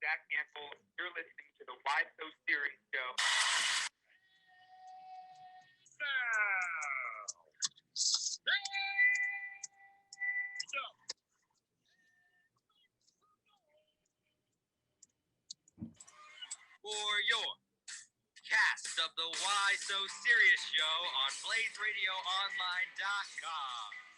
Jack Ansel. You're listening to the Why So Serious Show. For your cast of the Why So Serious Show on BlazeRadioOnline.com.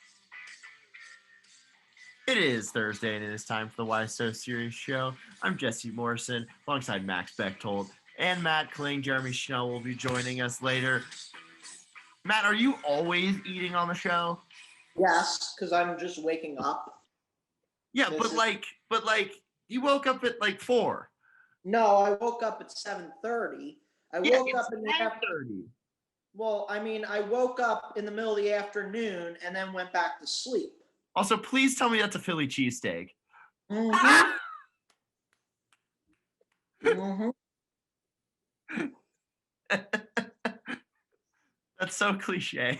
It is Thursday, and it is time for the Why So Serious Show. I'm Jesse Morrison, alongside Max Bechtold and Matt Kling. Jeremy Schnell will be joining us later. Matt, are you always eating on the show? Yes, because I'm just waking up. Yeah, but you woke up at 4. No, I woke up at 7:30. I woke up in the 9:30. Well, I mean, I woke up in the middle of the afternoon and then went back to sleep. Also, please tell me that's a Philly cheesesteak. Mm-hmm. Mm-hmm. That's so cliche.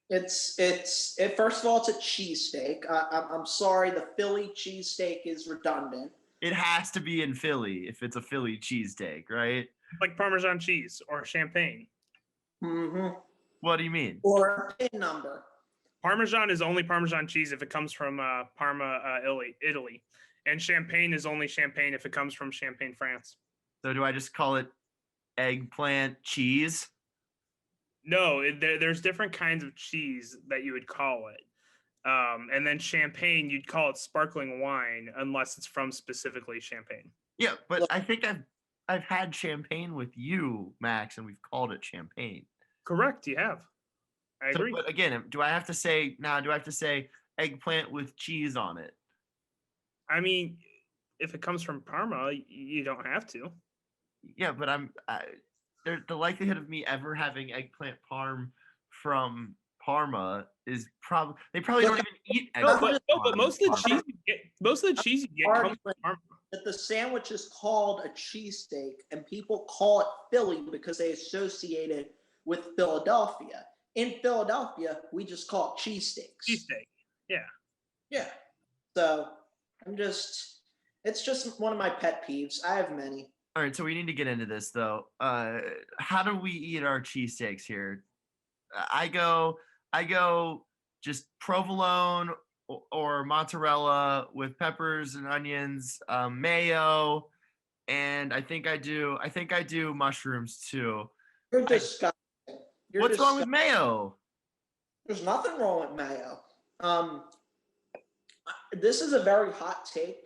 First of all, it's a cheesesteak. I'm sorry, the Philly cheesesteak is redundant. It has to be in Philly if it's a Philly cheesesteak, right? Like Parmesan cheese or champagne. Mm-hmm. What do you mean? Or a pin number. Parmesan is only Parmesan cheese if it comes from Parma, Italy. And champagne is only champagne if it comes from Champagne, France. So do I just call it eggplant cheese? No, there's different kinds of cheese that you would call it. And then champagne, you'd call it sparkling wine unless it's from specifically Champagne. Yeah, but I think I've had champagne with you, Max, and we've called it champagne. Correct, you have. I agree. But again, do I have to say eggplant with cheese on it? I mean, if it comes from Parma, you don't have to. Yeah, but the likelihood of me ever having eggplant parm from Parma is probably they don't even eat eggplant. But most of the cheese you get comes from Parma. That the sandwich is called a cheesesteak, and people call it Philly because they associate it with Philadelphia. In Philadelphia, we just call it cheesesteaks. Cheesesteak, yeah. Yeah. So it's just one of my pet peeves. I have many. All right, so we need to get into this though. How do we eat our cheesesteaks here? I go just provolone or mozzarella with peppers and onions, mayo, and I think I do mushrooms too. You're disgusting. What's wrong with mayo? There's nothing wrong with mayo. This is a very hot take,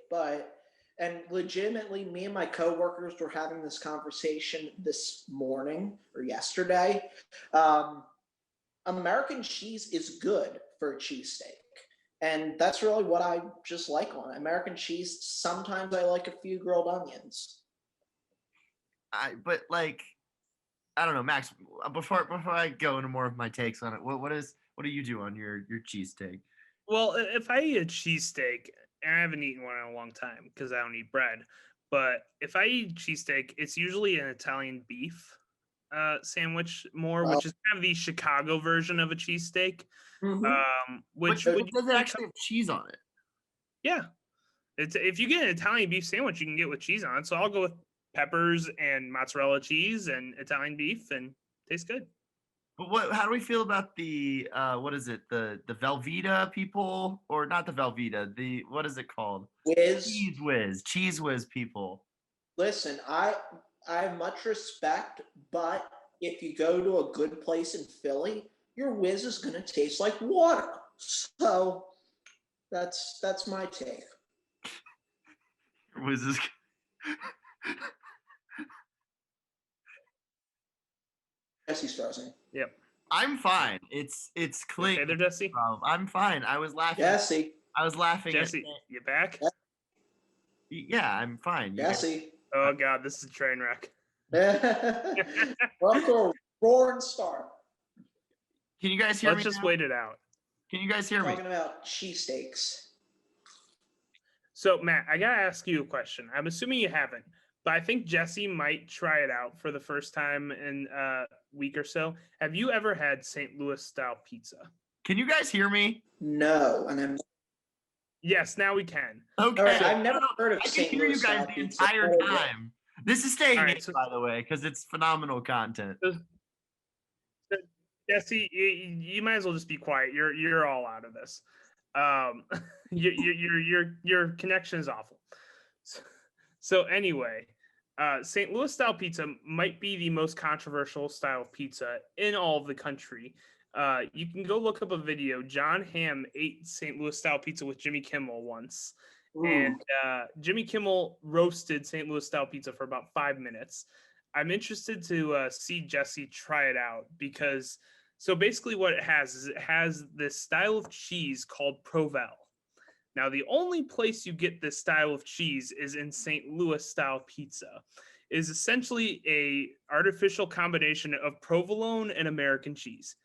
and legitimately, me and my coworkers were having this conversation this morning or yesterday. American cheese is good for a cheesesteak. And that's really what I just like on it. American cheese, sometimes I like a few grilled onions. I don't know, Max, before I go into more of my takes on it, what do you do on your cheesesteak? Well, if I eat a cheesesteak, and I haven't eaten one in a long time because I don't eat bread, but if I eat cheesesteak, it's usually an Italian beef sandwich which is kind of the Chicago version of a cheesesteak. Mm-hmm. Does it actually have cheese on it? Yeah. If you get an Italian beef sandwich, you can get with cheese on it. So I'll go with peppers and mozzarella cheese and Italian beef, and tastes good. But how do we feel about the what is it, the Velveeta people, or not the Velveeta, what is it called? Cheese Whiz people. Listen, I have much respect, but if you go to a good place in Philly, your whiz is gonna taste like water. So that's my take. Your whiz is Jesse's frozen. Yep. I'm fine. It's clean. Okay there, Jesse? I'm fine. I was laughing. Jesse. I was laughing. Jesse, you back? Yeah, I'm fine. Jesse. Oh God, this is a train wreck. Welcome to a roaring start. Can you guys hear me? Let's just now? wait it out. Can you guys hear me? Talking about cheesesteaks. So Matt, I gotta ask you a question. I'm assuming you haven't, but I think Jesse might try it out for the first time in a week or so. Have you ever had St. Louis style pizza? Can you guys hear me? No, and Yes, now we can. Okay. All right, I've never heard of I can St. hear you Louis guys style the pizza. entire Oh, yeah. time. This is staying All right, in, so- by the way, because it's phenomenal content. Jesse, you might as well just be quiet. You're all out of this. Your connection is awful. So anyway, St. Louis style pizza might be the most controversial style of pizza in all of the country. You can go look up a video. John Hamm ate St. Louis style pizza with Jimmy Kimmel once, and Jimmy Kimmel roasted St. Louis style pizza for about 5 minutes. I'm interested to see Jesse try it out because so basically what it has is it has this style of cheese called Provel. Now, the only place you get this style of cheese is in St. Louis style pizza. It is essentially a artificial combination of provolone and American cheese.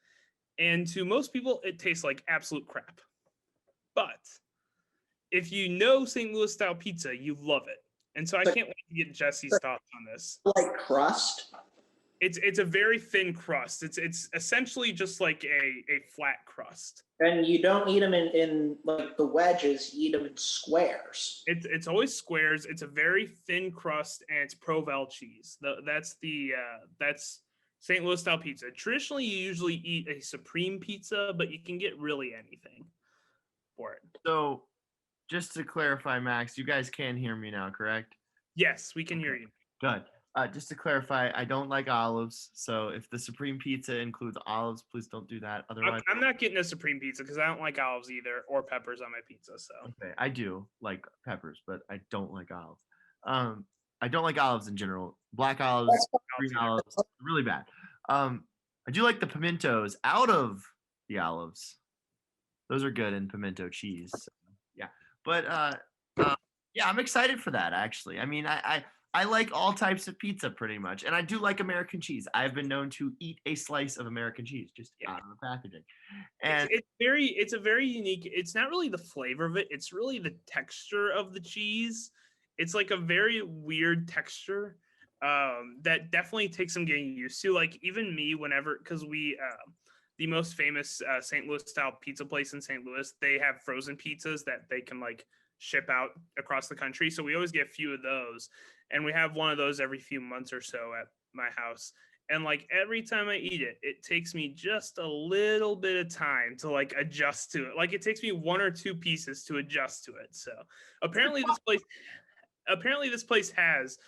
And to most people, it tastes like absolute crap. But if you know St. Louis style pizza, you love it. And so I can't wait to get Jesse's thoughts on this. Like crust. It's a very thin crust. It's essentially just like a flat crust. And you don't eat them in like the wedges, you eat them in squares. It's always squares. It's a very thin crust, and it's Provel cheese. That's St. Louis style pizza. Traditionally, you usually eat a supreme pizza, but you can get really anything for it. So, just to clarify, Max, you guys can hear me now, correct? Yes, we can hear you. Good. Just to clarify, I don't like olives. So if the supreme pizza includes olives, please don't do that. Otherwise, I'm not getting a supreme pizza because I don't like olives either or peppers on my pizza. So okay, I do like peppers, but I don't like olives. I don't like olives in general. Black olives, green olives, really bad. I do like the pimentos out of the olives. Those are good in pimento cheese. So, yeah, but yeah, I'm excited for that. Actually, I mean, I like all types of pizza pretty much, and I do like American cheese. I've been known to eat a slice of American cheese just out of the packaging, and it's a very unique. It's not really the flavor of it; it's really the texture of the cheese. It's like a very weird texture that definitely takes some getting used to. Like even me, whenever because we the most famous St. Louis style pizza place in St. Louis, they have frozen pizzas that they can like ship out across the country. So we always get a few of those. And we have one of those every few months or so at my house. And like every time I eat it, it takes me just a little bit of time to like adjust to it. Like it takes me 1 or 2 pieces to adjust to it. So apparently this place has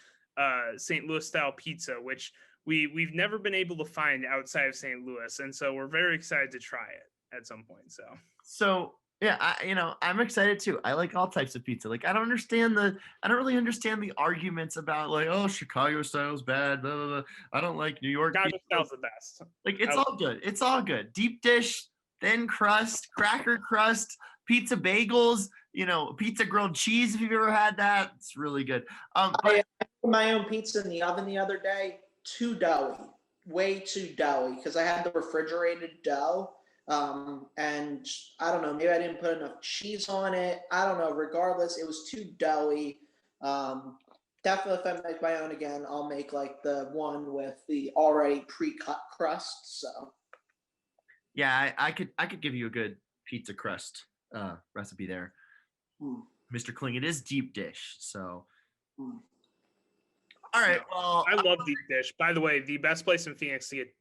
St. Louis style pizza, which we've never been able to find outside of St. Louis. And so we're very excited to try it at some point. So yeah, I'm excited too. I like all types of pizza. Like I don't really understand the arguments about like, oh, Chicago style's bad, blah, blah, blah. I don't like New York Chicago pizza. style's the best. Like it's all good. It's all good. Deep dish, thin crust, cracker crust, pizza bagels, pizza grilled cheese. If you've ever had that, it's really good. I made my own pizza in the oven the other day. Too doughy, way too doughy because I had the refrigerated dough. And I don't know, maybe I didn't put enough cheese on it. I don't know. Regardless, it was too doughy. Definitely, if I make my own again, I'll make like the one with the already pre-cut crust. So, yeah, I could give you a good pizza crust recipe there, Mr. Kling. It is deep dish, so. All right. Well, I love deep dish. By the way, the best place in Phoenix to get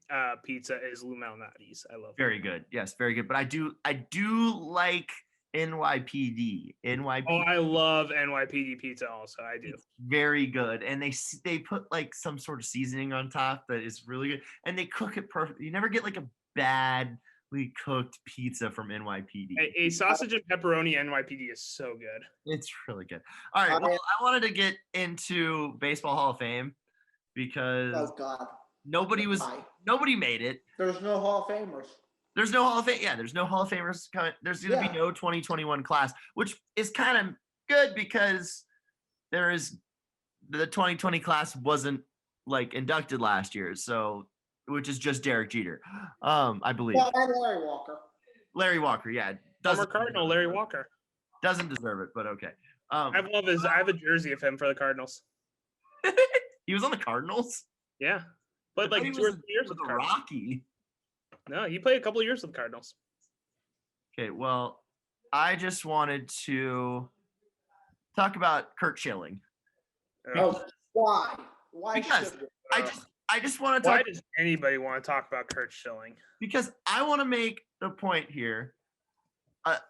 pizza is Lou Malnati's. I love it. Very good. Yes, very good. But I do like NYPD. Oh, I love NYPD pizza also. I do. It's very good. And they put like some sort of seasoning on top that is really good. And they cook it perfect. You never get like a badly cooked pizza from NYPD. A sausage and pepperoni NYPD is so good. It's really good. All right. Well, I wanted to get into Baseball Hall of Fame because oh God, nobody made it. There's no Hall of Famers. There's no Hall of Fame. Yeah, there's no Hall of Famers coming. There's going to be no 2021 class, which is kind of good because the 2020 class wasn't like inducted last year. So, which is just Derek Jeter, I believe. Well, and Larry Walker. Larry Walker, yeah. Former Cardinal Larry Walker. Doesn't deserve it, but okay. I have a jersey of him for the Cardinals. He was on the Cardinals? Yeah. Played like 2 or 3 years with the Rocky. No, he played a couple of years with the Cardinals. Okay, well, I just wanted to talk about Kurt Schilling. Oh, why? Why Because should we? I just want to Why talk does anybody want to talk about Kurt Schilling? because I want to make the point here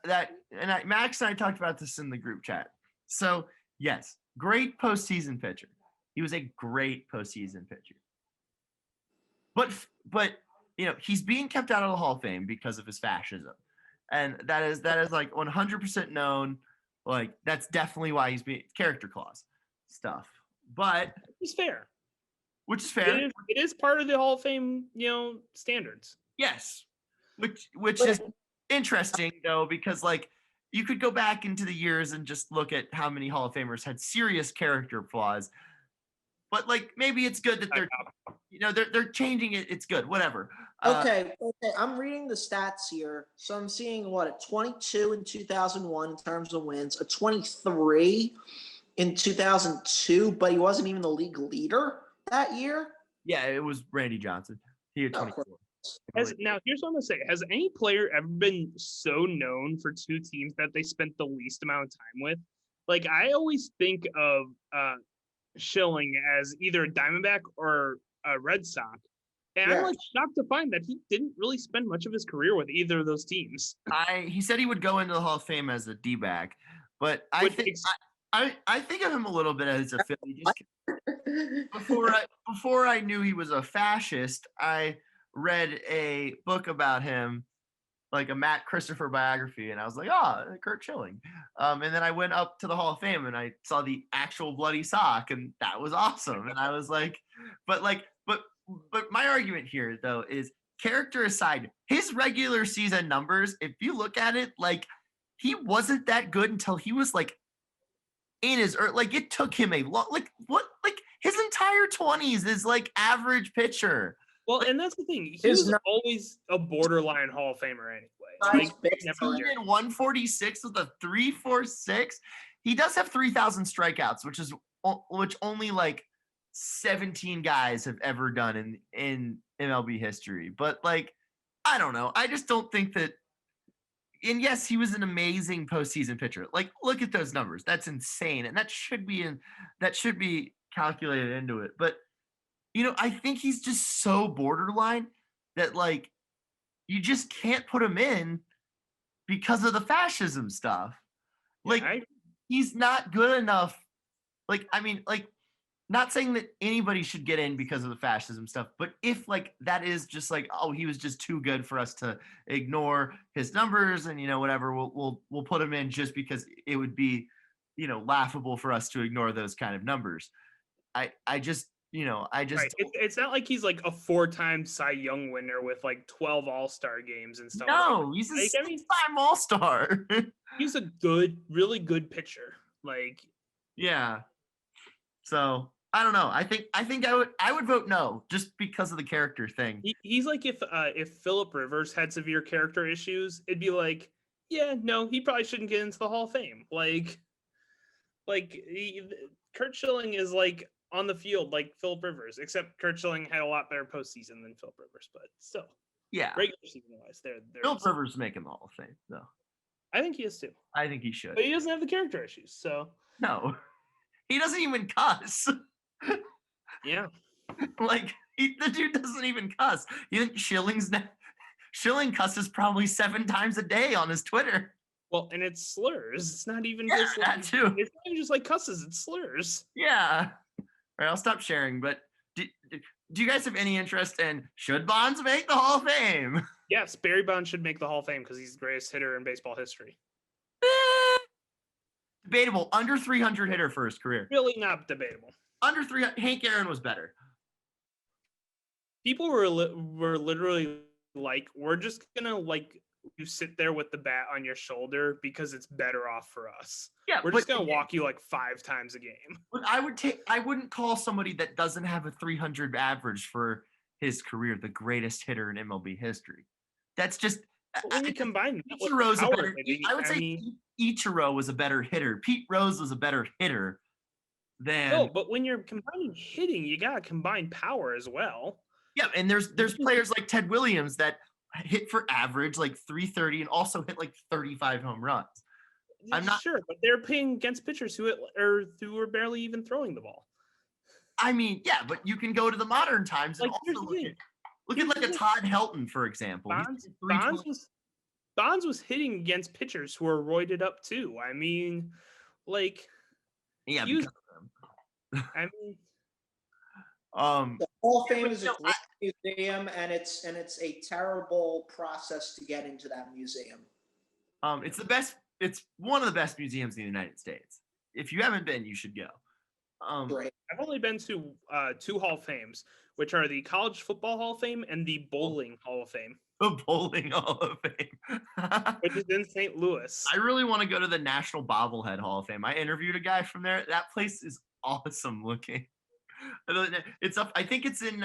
Max and I talked about this in the group chat. So yes, great postseason pitcher. He was a great postseason pitcher. But he's being kept out of the Hall of Fame because of his fascism, and that is like 100% known. Like that's definitely why he's being character clause stuff. But It's fair. which is fair. It is part of the Hall of Fame, standards. Yes, which is interesting though, because like you could go back into the years and just look at how many Hall of Famers had serious character flaws. But like maybe it's good that they're changing it. It's good, whatever. Okay. I'm reading the stats here. So I'm seeing a 22 in 2001 in terms of wins, a 23 in 2002, but he wasn't even the league leader that year. Yeah, it was Randy Johnson. He had 24. Now, here's what I'm gonna say: has any player ever been so known for two teams that they spent the least amount of time with? Like, I always think of Schilling as either a Diamondback or a Red Sox, and Yeah. I'm like shocked to find that he didn't really spend much of his career with either of those teams. He said he would go into the Hall of Fame as a D-back, but I think of him a little bit as a Philly. Just before I knew he was a fascist, I read a book about him, like a Matt Christopher biography, and I was like, Kurt Schilling. And then I went up to the Hall of Fame and I saw the actual bloody sock, and that was awesome. And I was like, but my argument here though is, character aside, his regular season numbers, if you look at it, like he wasn't that good until he was like in his it took him a long his entire 20s is like average pitcher. Well, and that's the thing. He was always a borderline Hall of Famer anyway. Like, 16 and 146 with a 3.46. He does have 3,000 strikeouts, which only like 17 guys have ever done in MLB history. But like, I don't know. I just don't think that. And yes, he was an amazing postseason pitcher. Like, look at those numbers. That's insane, and that should be calculated into it. But I think he's just so borderline that like you just can't put him in because of the fascism stuff. Like he's not good enough. Like, I mean, like, not saying that anybody should get in because of the fascism stuff, but if like that is just like, he was just too good for us to ignore his numbers and whatever, we'll put him in just because it would be laughable for us to ignore those kind of numbers. I just it's not like he's like a 4-time Cy Young winner with like 12 All-Star games and stuff. No, he's a 6-time All-Star. He's a really good pitcher. Like, yeah. So I don't know. I think I would vote no just because of the character thing. He's like if Philip Rivers had severe character issues, it'd be like, yeah, no, he probably shouldn't get into the Hall of Fame. Kurt Schilling is like on the field like Philip Rivers, except Kurt Schilling had a lot better postseason than Philip Rivers, but still, yeah, regular season wise, they're Philip Rivers making the Hall of Fame though. I think he is too. I think he should, but he doesn't have the character issues, so no, he doesn't even cuss. Yeah, like the dude doesn't even cuss. You think Schilling cusses probably 7 times a day on his Twitter. Well, and it's slurs. It's not even just like, that too. It's not even just like cusses. It's slurs. Yeah. All right, I'll stop sharing. But do you guys have any interest in should Bonds make the Hall of Fame? Yes, Barry Bonds should make the Hall of Fame because he's the greatest hitter in baseball history. Debatable. Under 300 hitter for his career. Really not debatable. Under 300. Hank Aaron was better. People were literally like, we're just gonna like you sit there with the bat on your shoulder because it's better off for us. Yeah, we're just gonna walk you like 5 times a game. But I wouldn't call somebody that doesn't have a 300 average for his career the greatest hitter in MLB history. That's just when you combine Ichiro's a better. I would say Ichiro was a better hitter. Pete Rose was a better hitter than. No, but when you're combining hitting, you gotta combine power as well. Yeah, and there's players like Ted Williams that hit for average like 330 and also hit like 35 home runs. I'm not sure, but they're playing against pitchers who were barely even throwing the ball. I mean, yeah, but you can go to the modern times and Like, here's also the thing. look at like a Todd Helton, for example. Bonds was hitting against pitchers who were roided up too. I mean, like, yeah, he was, because I mean, The Hall of Fame is a great museum, and it's a terrible process to get into that museum. it's the best. It's one of the best museums in the United States. If you haven't been, you should go. Great. I've only been to two Hall of Fames, which are the College Football Hall of Fame and the Bowling Hall of Fame, The Bowling Hall of Fame, which is in St. Louis. I really want to go to the National Bobblehead Hall of Fame. I interviewed a guy from there. That place is awesome looking. It's up. I think it's in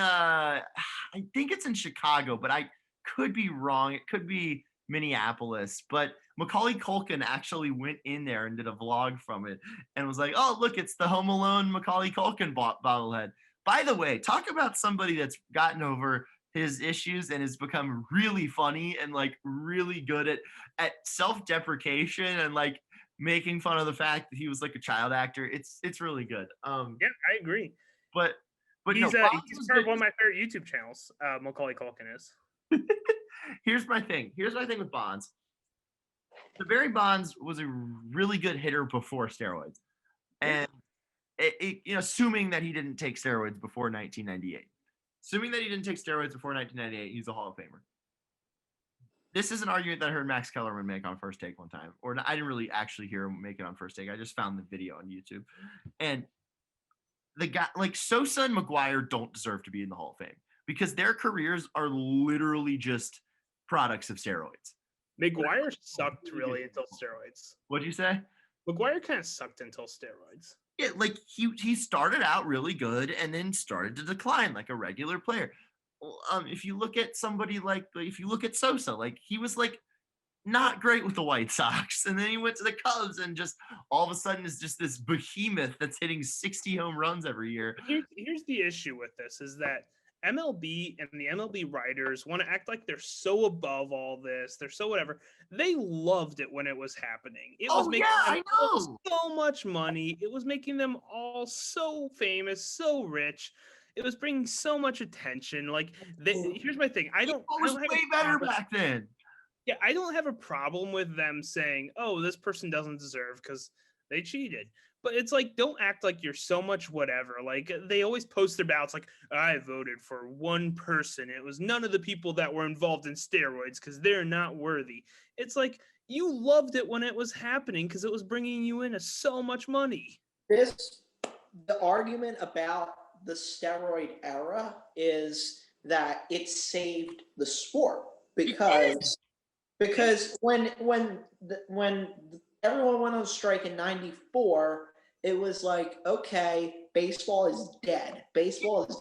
Chicago, but I could be wrong. It could be Minneapolis. But Macaulay Culkin actually went in there and did a vlog from it and was like, "Oh, look, it's the Home Alone Macaulay Culkin bobblehead." By the way, talk about somebody that's gotten over his issues and has become really funny and like really good at self-deprecation and like making fun of the fact that he was like a child actor. It's really good. Yeah, I agree. But He's no, he's part of one of my favorite YouTube channels. Macaulay Culkin is. Here's my thing with Bonds. The Barry Bonds was a really good hitter before steroids, and assuming that he didn't take steroids before 1998. Assuming that he didn't take steroids before 1998, he's a Hall of Famer. This is an argument that I heard Max Kellerman make on First Take one time, or I didn't really actually hear him make it on First Take. I just found the video on YouTube, and the guy like Sosa and McGuire don't deserve to be in the Hall of Fame because their careers are literally just products of steroids. McGuire sucked really until steroids. What'd you say? McGuire kind of sucked until steroids. Yeah, like he started out really good and then started to decline like a regular player. If you look at somebody if you look at Sosa, like he was like not great with the White Sox, and then he went to the Cubs and just all of a sudden is just this behemoth that's hitting 60 home runs every year. Here's the issue with this is that MLB and the MLB writers want to act like they're so above all this. They're so whatever. They loved it when it was happening. It was making them so much money. It was making them all so famous, so rich. It was bringing so much attention. Like, here's my thing. It was way better back then. Yeah, I don't have a problem with them saying, "Oh, this person doesn't deserve because they cheated." But it's like, don't act like you're so much whatever. Like, they always post their ballots like, I voted for one person. It was none of the people that were involved in steroids because they're not worthy. It's like, you loved it when it was happening because it was bringing you in so much money. The argument about the steroid era is that it saved the sport because when everyone went on strike in 94, it was like, okay, baseball is dead. Baseball is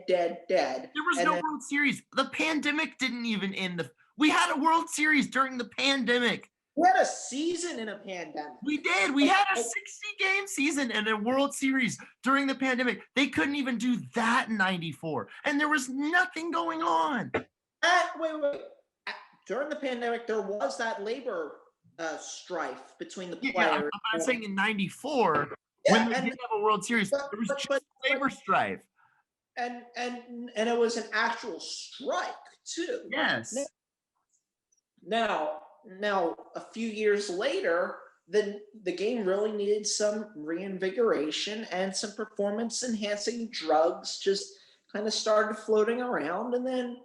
dead. There was no World Series. The pandemic didn't even end. We had a World Series during the pandemic. We had a season in a pandemic. We did. We had a 60-game season and a World Series during the pandemic. They couldn't even do that in 94. And there was nothing going on. Wait. During the pandemic, there was that labor strife between the players. Yeah, I'm saying in 94, when they did have a World Series, there was just labor strife. And it was an actual strike, too. Yes. Now, a few years later, the game really needed some reinvigoration, and some performance-enhancing drugs just kind of started floating around, and then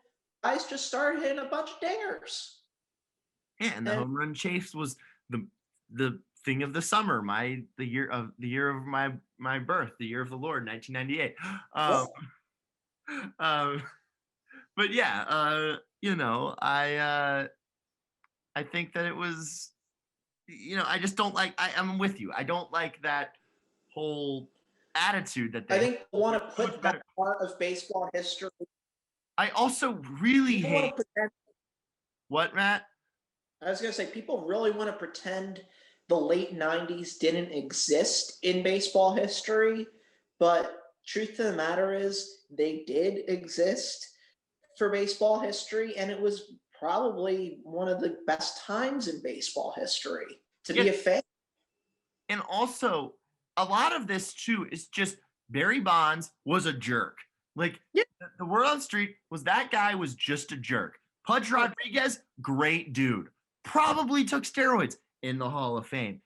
guys just started hitting a bunch of dingers. Yeah, and the home run chase was the thing of the summer, the year of my birth, the year of the Lord, 1998. But yeah, I think that it was, I just don't like. I'm with you. I don't like that whole attitude that they. I think want to put that part of baseball history. I also really hate. What, Matt? I was going to say, people really want to pretend the late 90s didn't exist in baseball history, but truth of the matter is they did exist for baseball history, and it was probably one of the best times in baseball history to be a fan. And also, a lot of this too is just Barry Bonds was a jerk. Like the word on the street was that guy was just a jerk. Pudge Rodriguez, great dude. Probably took steroids, in the Hall of Fame.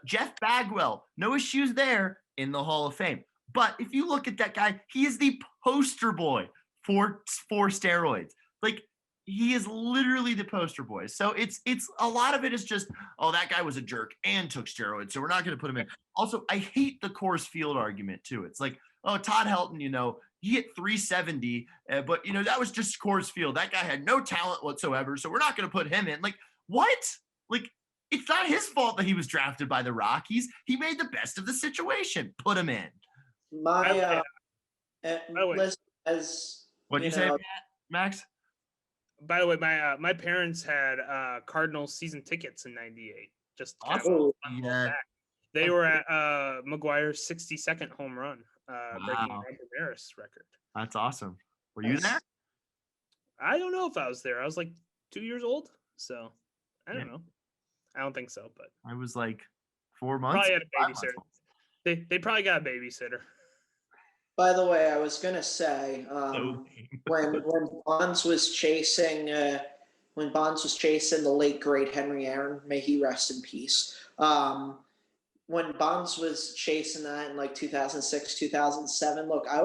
Jeff Bagwell, no issues there, in the Hall of Fame. But if you look at that guy, he is the poster boy for steroids. Like, he is literally the poster boy. So it's a lot of it is just, oh, that guy was a jerk and took steroids, so we're not going to put him in. Also, I hate the Coors Field argument too. It's like, oh, Todd Helton, he hit 370, but that was just Coors Field. That guy had no talent whatsoever, so we're not going to put him in. Like, what? Like, it's not his fault that he was drafted by the Rockies. He made the best of the situation. Put him in. My list What'd you say, Max? By the way, my parents had Cardinals season tickets in '98. Just awesome. They were at McGuire's 62nd home run, breaking Roger Maris' record. That's awesome. Were you there? I don't know if I was there. I was like 2 years old, so I don't know. I don't think so, but I was like 4 months. Probably had a babysitter. They probably got a babysitter. By the way, I was gonna say when Bonds was chasing the late great Henry Aaron, may he rest in peace. When Bonds was chasing that in like 2006, 2007, look, I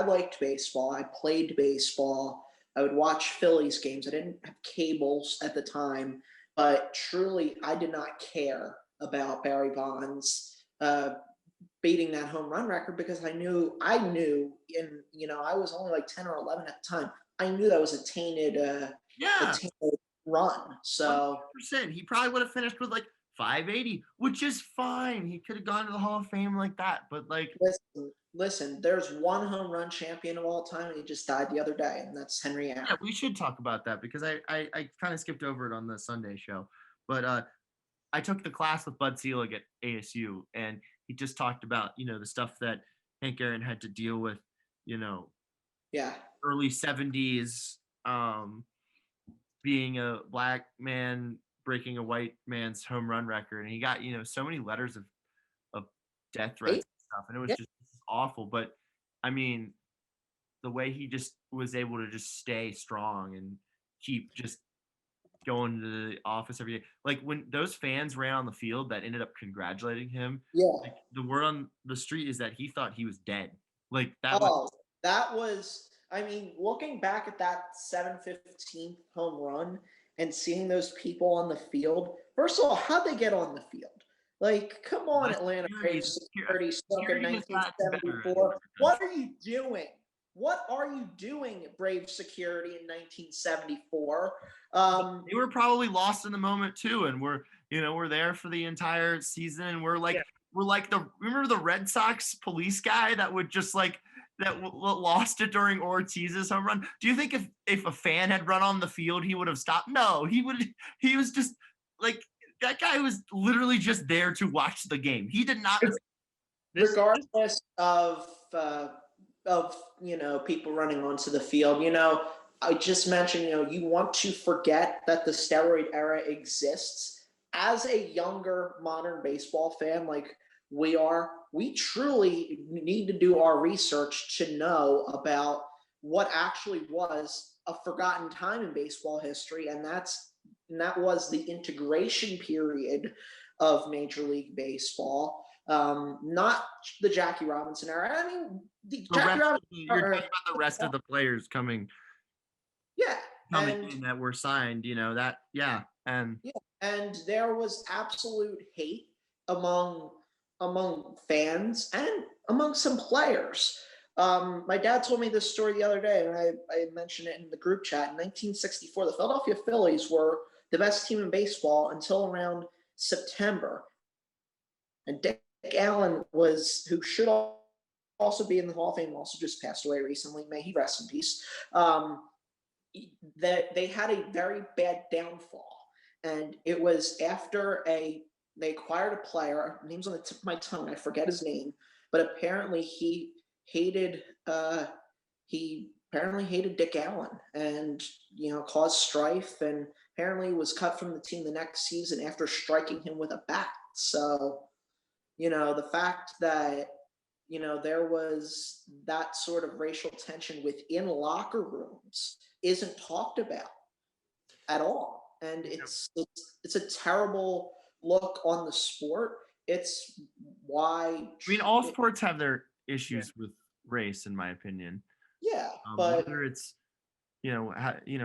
liked baseball. I played baseball. I would watch Phillies games. I didn't have cables at the time, but truly, I did not care about Barry Bonds beating that home run record because I knew I was only like 10 or 11 at the time. I knew that was a tainted run. So 100%. He probably would have finished with like 580, which is fine. He could have gone to the Hall of Fame like that. But like, listen, there's one home run champion of all time, and he just died the other day, and that's Henry Aaron. Yeah, we should talk about that because I kind of skipped over it on the Sunday show. But I took the class with Bud Selig at ASU, and he just talked about, the stuff that Hank Aaron had to deal with, early 70s, being a black man breaking a white man's home run record. And he got, so many letters of death threats and stuff. And it was just awful. But I mean, the way he just was able to just stay strong and keep just going to the office every day. Like when those fans ran on the field that ended up congratulating him. Yeah. Like, the word on the street is that he thought he was dead. Like that was, I mean, looking back at that 715th home run and seeing those people on the field, first of all, how'd they get on the field? Like, come on, Atlanta Braves security stuck in 1974. What are you doing? What are you doing at Brave security in 1974? They were probably lost in the moment too, and we're there for the entire season, and we're like remember the Red Sox police guy that would just lost it during Ortiz's home run? Do you think if a fan had run on the field, he would have stopped? No, he was just like, that guy was literally just there to watch the game. He did not. Regardless of people running onto the field, I just mentioned, you want to forget that the steroid era exists. As a younger modern baseball fan like we truly need to do our research to know about what actually was a forgotten time in baseball history, and that was the integration period of Major League Baseball. Not the Jackie Robinson era. I mean, you're talking about the rest of the players coming in that were signed, and there was absolute hate among fans and among some players. My dad told me this story the other day, and I mentioned it in the group chat. In 1964, the Philadelphia Phillies were the best team in baseball until around September. And Dick Allen who should also be in the Hall of Fame, also just passed away recently. May he rest in peace. That they had a very bad downfall. And it was after they acquired a player, name's on the tip of my tongue, I forget his name, but apparently he hated he apparently hated Dick Allen and, caused strife, and apparently was cut from the team the next season after striking him with a bat. So, the fact that, there was that sort of racial tension within locker rooms isn't talked about at all. And it's a terrible look on the sport. It's why I mean, all sports have their issues with race, in my opinion. Yeah, but whether it's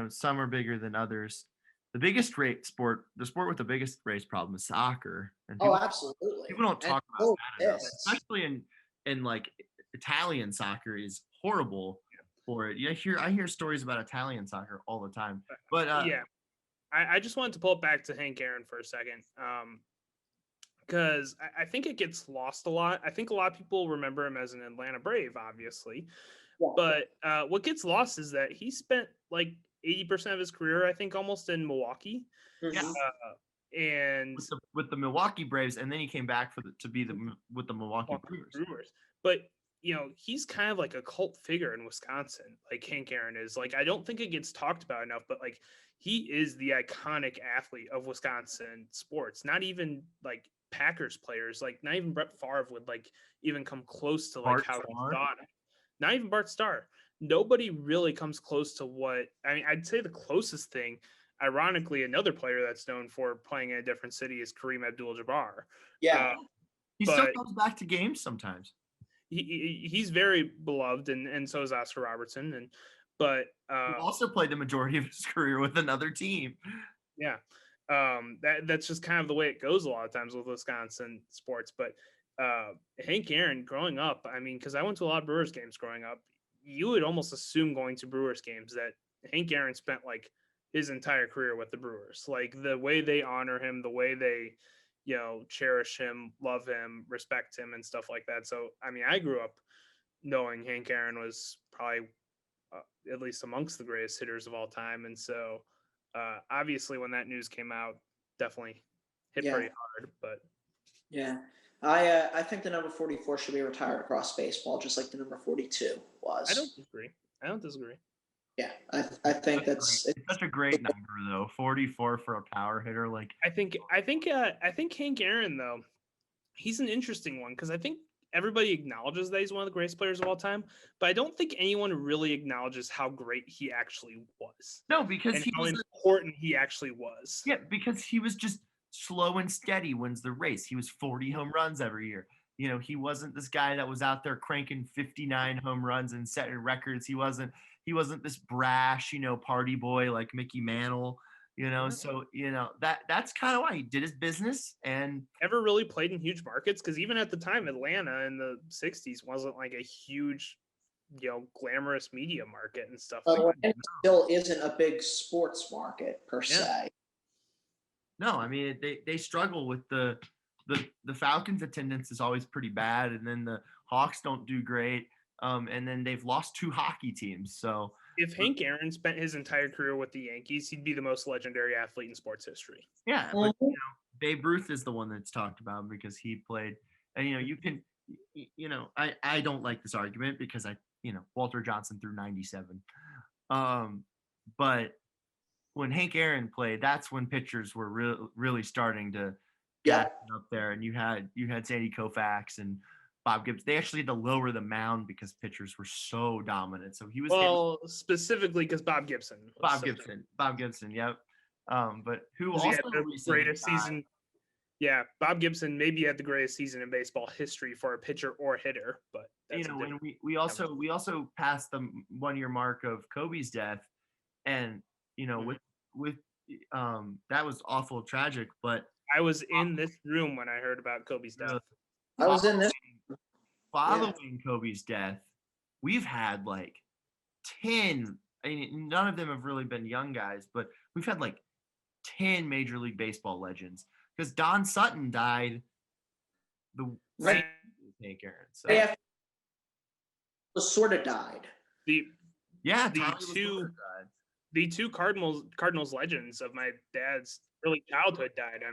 some are bigger than others. The biggest sport with the biggest race problem is soccer. And absolutely. People don't talk about that enough, especially in like Italian soccer is horrible for it. I hear stories about Italian soccer all the time. But I just wanted to pull it back to Hank Aaron for a second. Because I think it gets lost a lot. I think a lot of people remember him as an Atlanta Brave, obviously. Yeah. But what gets lost is that he spent like 80% of his career, I think, almost in Milwaukee. Yeah. And with the Milwaukee Braves, and then he came back with the Milwaukee Brewers. But he's kind of like a cult figure in Wisconsin, like Hank Aaron is. Like, I don't think it gets talked about enough, but like he is the iconic athlete of Wisconsin sports. Not even like Packers players, like not even Brett Favre would like even come close to like Bart how Starr. he thought. Not even Bart Starr. Nobody really comes close to what I'd say the closest thing. Ironically, another player that's known for playing in a different city is Kareem Abdul-Jabbar. Yeah, he still comes back to games sometimes. He's very beloved, and so is Oscar Robertson. But he also played the majority of his career with another team. Yeah, that's just kind of the way it goes a lot of times with Wisconsin sports. But Hank Aaron, growing up, because I went to a lot of Brewers games growing up, you would almost assume going to Brewers games that Hank Aaron spent like his entire career with the Brewers. Like the way they honor him, the way they, cherish him, love him, respect him, and stuff like that. So, I grew up knowing Hank Aaron was probably at least amongst the greatest hitters of all time. And so, obviously, when that news came out, definitely hit pretty hard. But yeah, I think the number 44 should be retired across baseball, just like the number 42 was. I don't disagree. Yeah, I think it's such a great number though. 44 for a power hitter. Like I think Hank Aaron though, he's an interesting one because I think everybody acknowledges that he's one of the greatest players of all time, but I don't think anyone really acknowledges how great he actually was. No, because how important he actually was. Yeah, because he was just slow and steady wins the race. He was 40 home runs every year. He wasn't this guy that was out there cranking 59 home runs and setting records. He wasn't this brash, party boy like Mickey Mantle, so that's kind of why he did his business and never really played in huge markets. Cause even at the time, Atlanta in the 60s wasn't like a huge, glamorous media market and stuff like that. It still isn't a big sports market per se. No, they struggle with the Falcons attendance is always pretty bad. And then the Hawks don't do great. And then they've lost 2 hockey teams. So if Hank Aaron spent his entire career with the Yankees, he'd be the most legendary athlete in sports history. Yeah, but Babe Ruth is the one that's talked about because he played. And you can, I don't like this argument because Walter Johnson threw 97. But when Hank Aaron played, that's when pitchers were really starting to get up there, and you had Sandy Koufax and Bob Gibson. They actually had to lower the mound because pitchers were so dominant. So he was specifically because Bob Gibson. Yep. But who also had the greatest season? Yeah, Bob Gibson maybe had the greatest season in baseball history for a pitcher or hitter. But that's when we also passed the 1-year mark of Kobe's death, and with that was awful tragic. But I was in this room when I heard about Kobe's death. I was in this. Following Kobe's death, we've had like 10. None of them have really been young guys, but we've had like 10 Major League Baseball legends. Because Don Sutton died the right. Hank Aaron. So. Yeah, sort of died. The two Cardinals legends of my dad's early childhood died.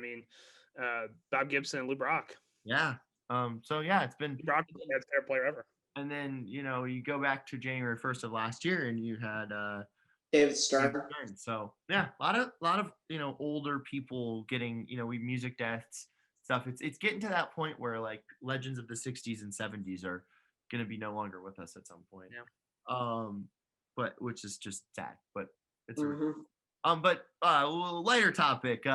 Bob Gibson and Lou Brock. Yeah. So yeah, it's been Brock is the best player ever. And then, you go back to January 1st of last year and you had David Stern. So yeah, a lot of older people getting, we music deaths stuff. It's getting to that point where like legends of the 60s and 70s are gonna be no longer with us at some point. Yeah. But which is just sad. But it's Mhm. a little lighter topic.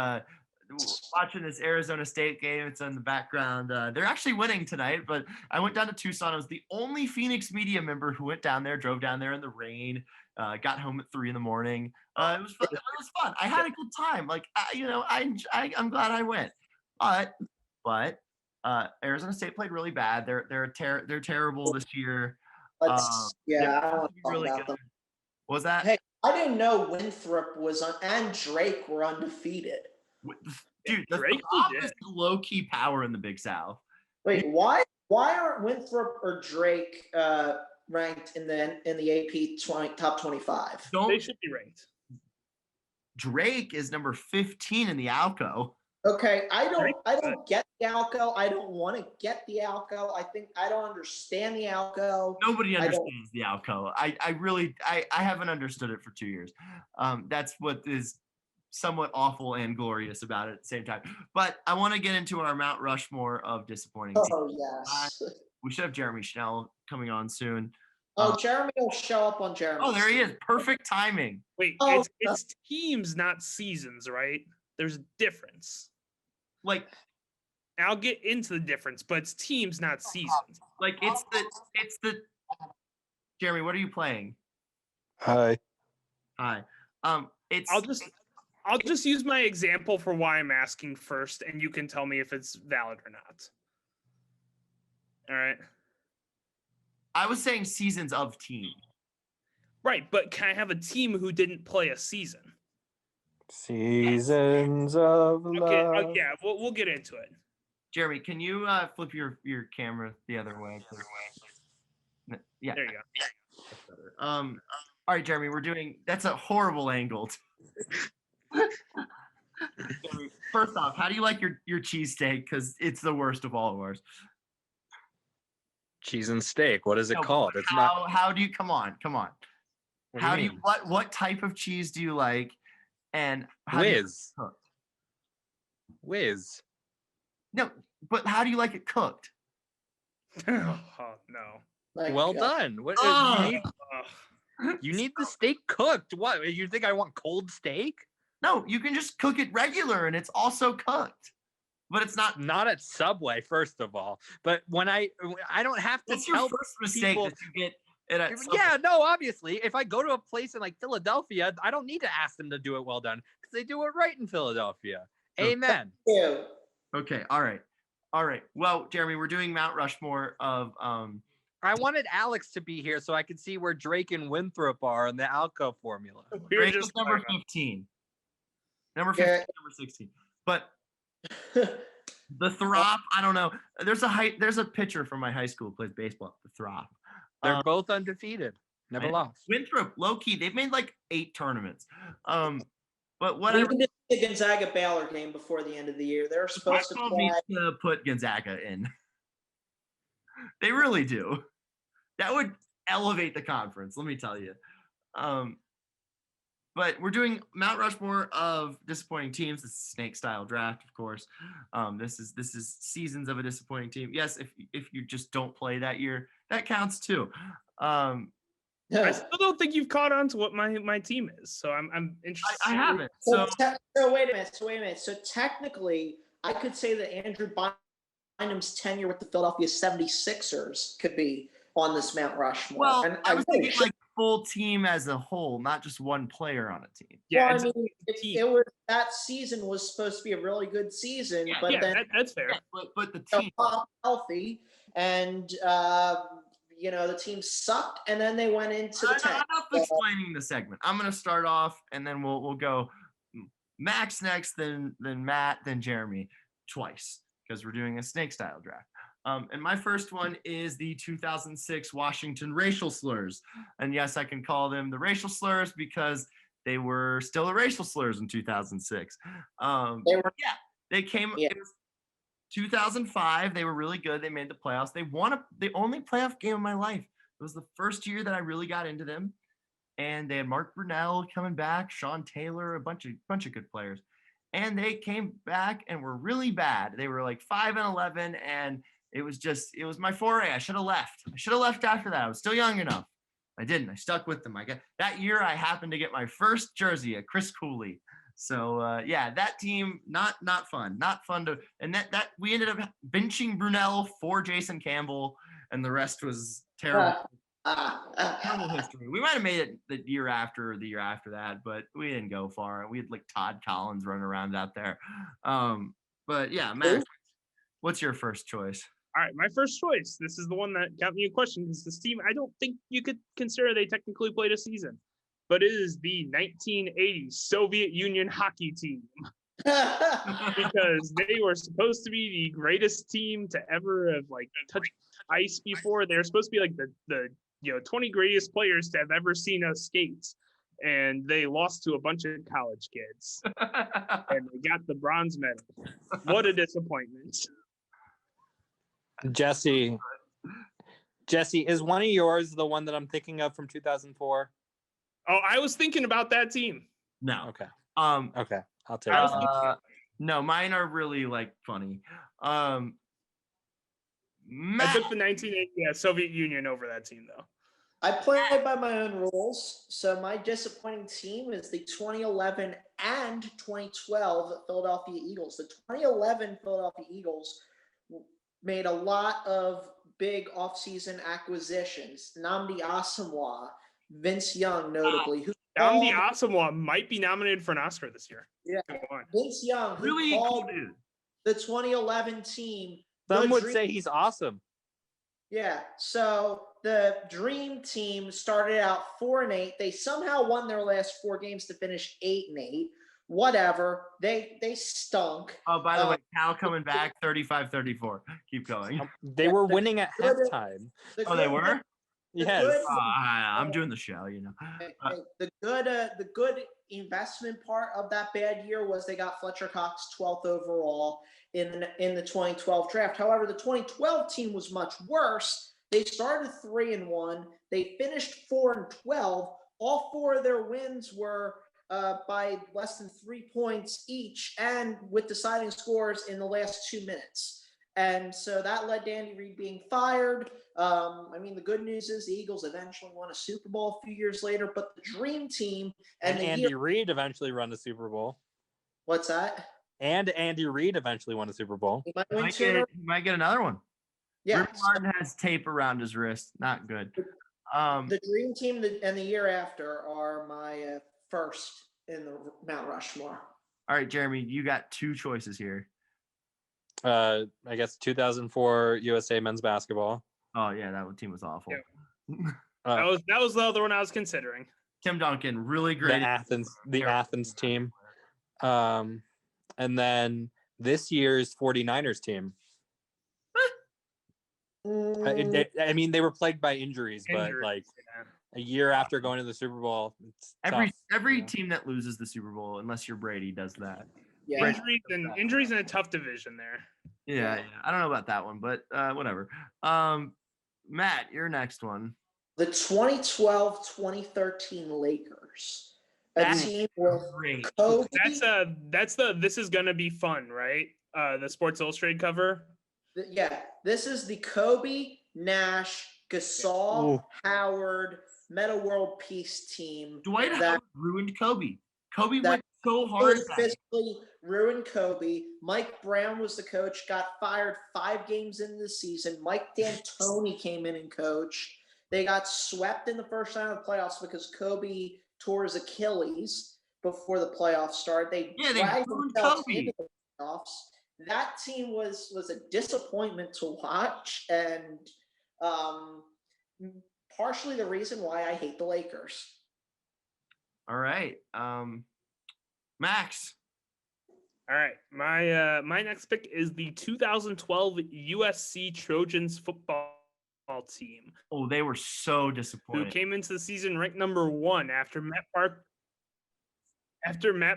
Watching this Arizona State game, it's in the background. They're actually winning tonight, but I went down to Tucson. I was the only Phoenix media member who went down there, drove down there in the rain, got home at 3 a.m. It was fun. It was fun. I had a good time. Like, I'm glad I went. But Arizona State played really bad. They're terrible this year. Yeah, I don't want to talk really about good. them. What was that? Hey, I didn't know Winthrop was and Drake were undefeated. Dude, the Drake top legit. is low-key power in the Big South. Wait, why aren't Winthrop or Drake ranked in the AP top 25? They should be ranked. Drake is number 15 in the Alco. Okay, I don't get the Alco. I don't want to get the Alco. I don't understand the Alco. Nobody understands the Alco. I haven't understood it for 2 years. That's what is somewhat awful and glorious about it at the same time. But I want to get into our Mount Rushmore of disappointing teams. Oh yes. We should have Jeremy Schnell coming on soon. Jeremy will show up on Jeremy. Oh, there he is. Perfect timing. Wait, it's teams, not seasons, right? There's a difference. Like, I'll get into the difference, but it's teams, not seasons. Like it's the Jeremy, what are you playing? Hi. It's I'll just use my example for why I'm asking first, and you can tell me if it's valid or not. All right. I was saying seasons of team. Right, but can I have a team who didn't play a season? Seasons of love. Okay, yeah, we'll get into it. Jeremy, can you flip your camera the other way? Yeah. There you go. That's better. All right, Jeremy, that's a horrible angle. Jeremy, first off, how do you like your cheesesteak? Because it's the worst of all of ours. Cheese and steak. What is it called? It's not. How do you come on? What do you mean? What type of cheese do you like? And Whiz. Whiz. No, but how do you like it cooked? Oh no. Well done. What you need the steak cooked. What? You think I want cold steak? No, you can just cook it regular and it's also cooked. But it's not at Subway, first of all. But when I don't have to That's your tell first mistake people, that you get it at Subway. Yeah, no, obviously. If I go to a place in like Philadelphia, I don't need to ask them to do it well done because they do it right in Philadelphia. Amen. Yeah. Okay, all right. Well, Jeremy, we're doing Mount Rushmore of I wanted Alex to be here so I could see where Drake and Winthrop are in the Alco formula. Drake is number 15. Number 15, number 16. But the Throp, I don't know. There's a pitcher from my high school who plays baseball, the Throp. They're both undefeated. Never lost. Winthrop, low-key, they've made like 8 tournaments. But whatever. We did the Gonzaga Baylor game before the end of the year. They're supposed to play. Needs to put Gonzaga in. They really do. That would elevate the conference, let me tell you. But we're doing Mount Rushmore of disappointing teams. This is snake style draft, of course. This is seasons of a disappointing team. Yes, if you just don't play that year, that counts too. I still don't think you've caught on to what my team is, so I'm interested. I haven't. So wait a minute. So technically, I could say that Andrew Bynum's tenure with the Philadelphia 76ers could be on this Mount Rushmore. Well, and I was thinking like full team as a whole, not just one player on a team. Yeah, well, I mean, it was that season was supposed to be a really good season, but then that's fair. But the team healthy, and the team sucked, and then they went into the tank. I'm not explaining the segment. I'm going to start off, and then we'll go Max next, then Matt, then Jeremy twice because we're doing a snake style draft. And my first one is the 2006 Washington racial slurs. And yes, I can call them the racial slurs because they were still the racial slurs in 2006. They came. Yeah. It was 2005, they were really good. They made the playoffs. They won the only playoff game of my life. It was the first year that I really got into them. And they had Mark Brunell coming back, Sean Taylor, a bunch of good players. And they came back and were really bad. They were like 5-11, and it was my foray. I should have left. After that. I was still young enough. I didn't. I stuck with them. That year I happened to get my first jersey, a Chris Cooley. So that team not fun to. And that we ended up benching Brunell for Jason Campbell, and the rest was terrible. Terrible history. We might have made it the year after or the year after that, but we didn't go far. We had like Todd Collins running around out there. But yeah, Max, what's your first choice? All right, my first choice. This is the one that got me a question because this team, I don't think you could consider they technically played a season, but it is the 1980 Soviet Union hockey team. Because they were supposed to be the greatest team to ever have like touched ice before. They're supposed to be like the 20 greatest players to have ever seen us skate, and they lost to a bunch of college kids, and they got the bronze medal. What a disappointment! Jesse, is one of yours the one that I'm thinking of from 2004? Oh, I was thinking about that team. No. Okay. Okay. I'll take it. No, mine are really like funny. I took the 1980 Soviet Union over that team, though. I play by my own rules, so my disappointing team is the 2011 and 2012 Philadelphia Eagles. The 2011 Philadelphia Eagles made a lot of big offseason acquisitions. Nnamdi Asomugha, Vince Young, notably. Nnamdi Asomugha might be nominated for an Oscar this year. Yeah, Vince Young, who really called cool dude. The 2011 team. Some would say he's awesome. Yeah, so the Dream Team started out 4-8. They somehow won their last 4 games to finish 8-8. Whatever. They stunk. Oh, by the way, Cal coming back 35-34. Keep going. They were winning at halftime. They were? Yes. I'm doing the show, The good investment part of that bad year was they got Fletcher Cox 12th overall in the 2012 draft. However, the 2012 team was much worse. They started 3-1. They finished 4-12. All 4 of their wins were by less than 3 points each, and with deciding scores in the last 2 minutes. And so that led to Andy Reid being fired. The good news is the Eagles eventually won a Super Bowl a few years later, but the Dream Team and Andy Reid eventually won a Super Bowl. What's that? And Andy Reid eventually won a Super Bowl. He might get another one. Yeah. Rick Martin has tape around his wrist. Not good. The Dream Team and the year after are my first in the Mount Rushmore. All right, Jeremy, you got 2 choices here. I guess 2004 USA men's basketball. Oh yeah, that team was awful. Yeah. That was the other one I was considering. Tim Duncan, really great. The Athens team. And then this year's 49ers team. They were plagued by injuries, but like a year after going to the Super Bowl, it's every team that loses the Super Bowl, unless you're Brady, does that. Yeah. Injuries in a tough division there. Yeah. I don't know about that one, but whatever. Matt, your next one. The 2012-2013 Lakers. A team with Kobe. That's the This Is Gonna Be Fun, right? The Sports Illustrated cover. Yeah, this is the Kobe, Nash, Gasol, Howard, Meta World Peace team. Dwight Howard ruined Kobe. Kobe went so hard. Physically ruined Kobe. Mike Brown was the coach, got fired 5 games into the season. Mike D'Antoni came in and coached. They got swept in the first round of the playoffs because Kobe tore his Achilles before the playoffs started. They dragged themselves into the playoffs. That team was a disappointment to watch, and partially the reason why I hate the Lakers. All right. Max. All right. My next pick is the 2012 USC Trojans football team. Oh, they were so disappointed. Who came into the season ranked number 1 after Matt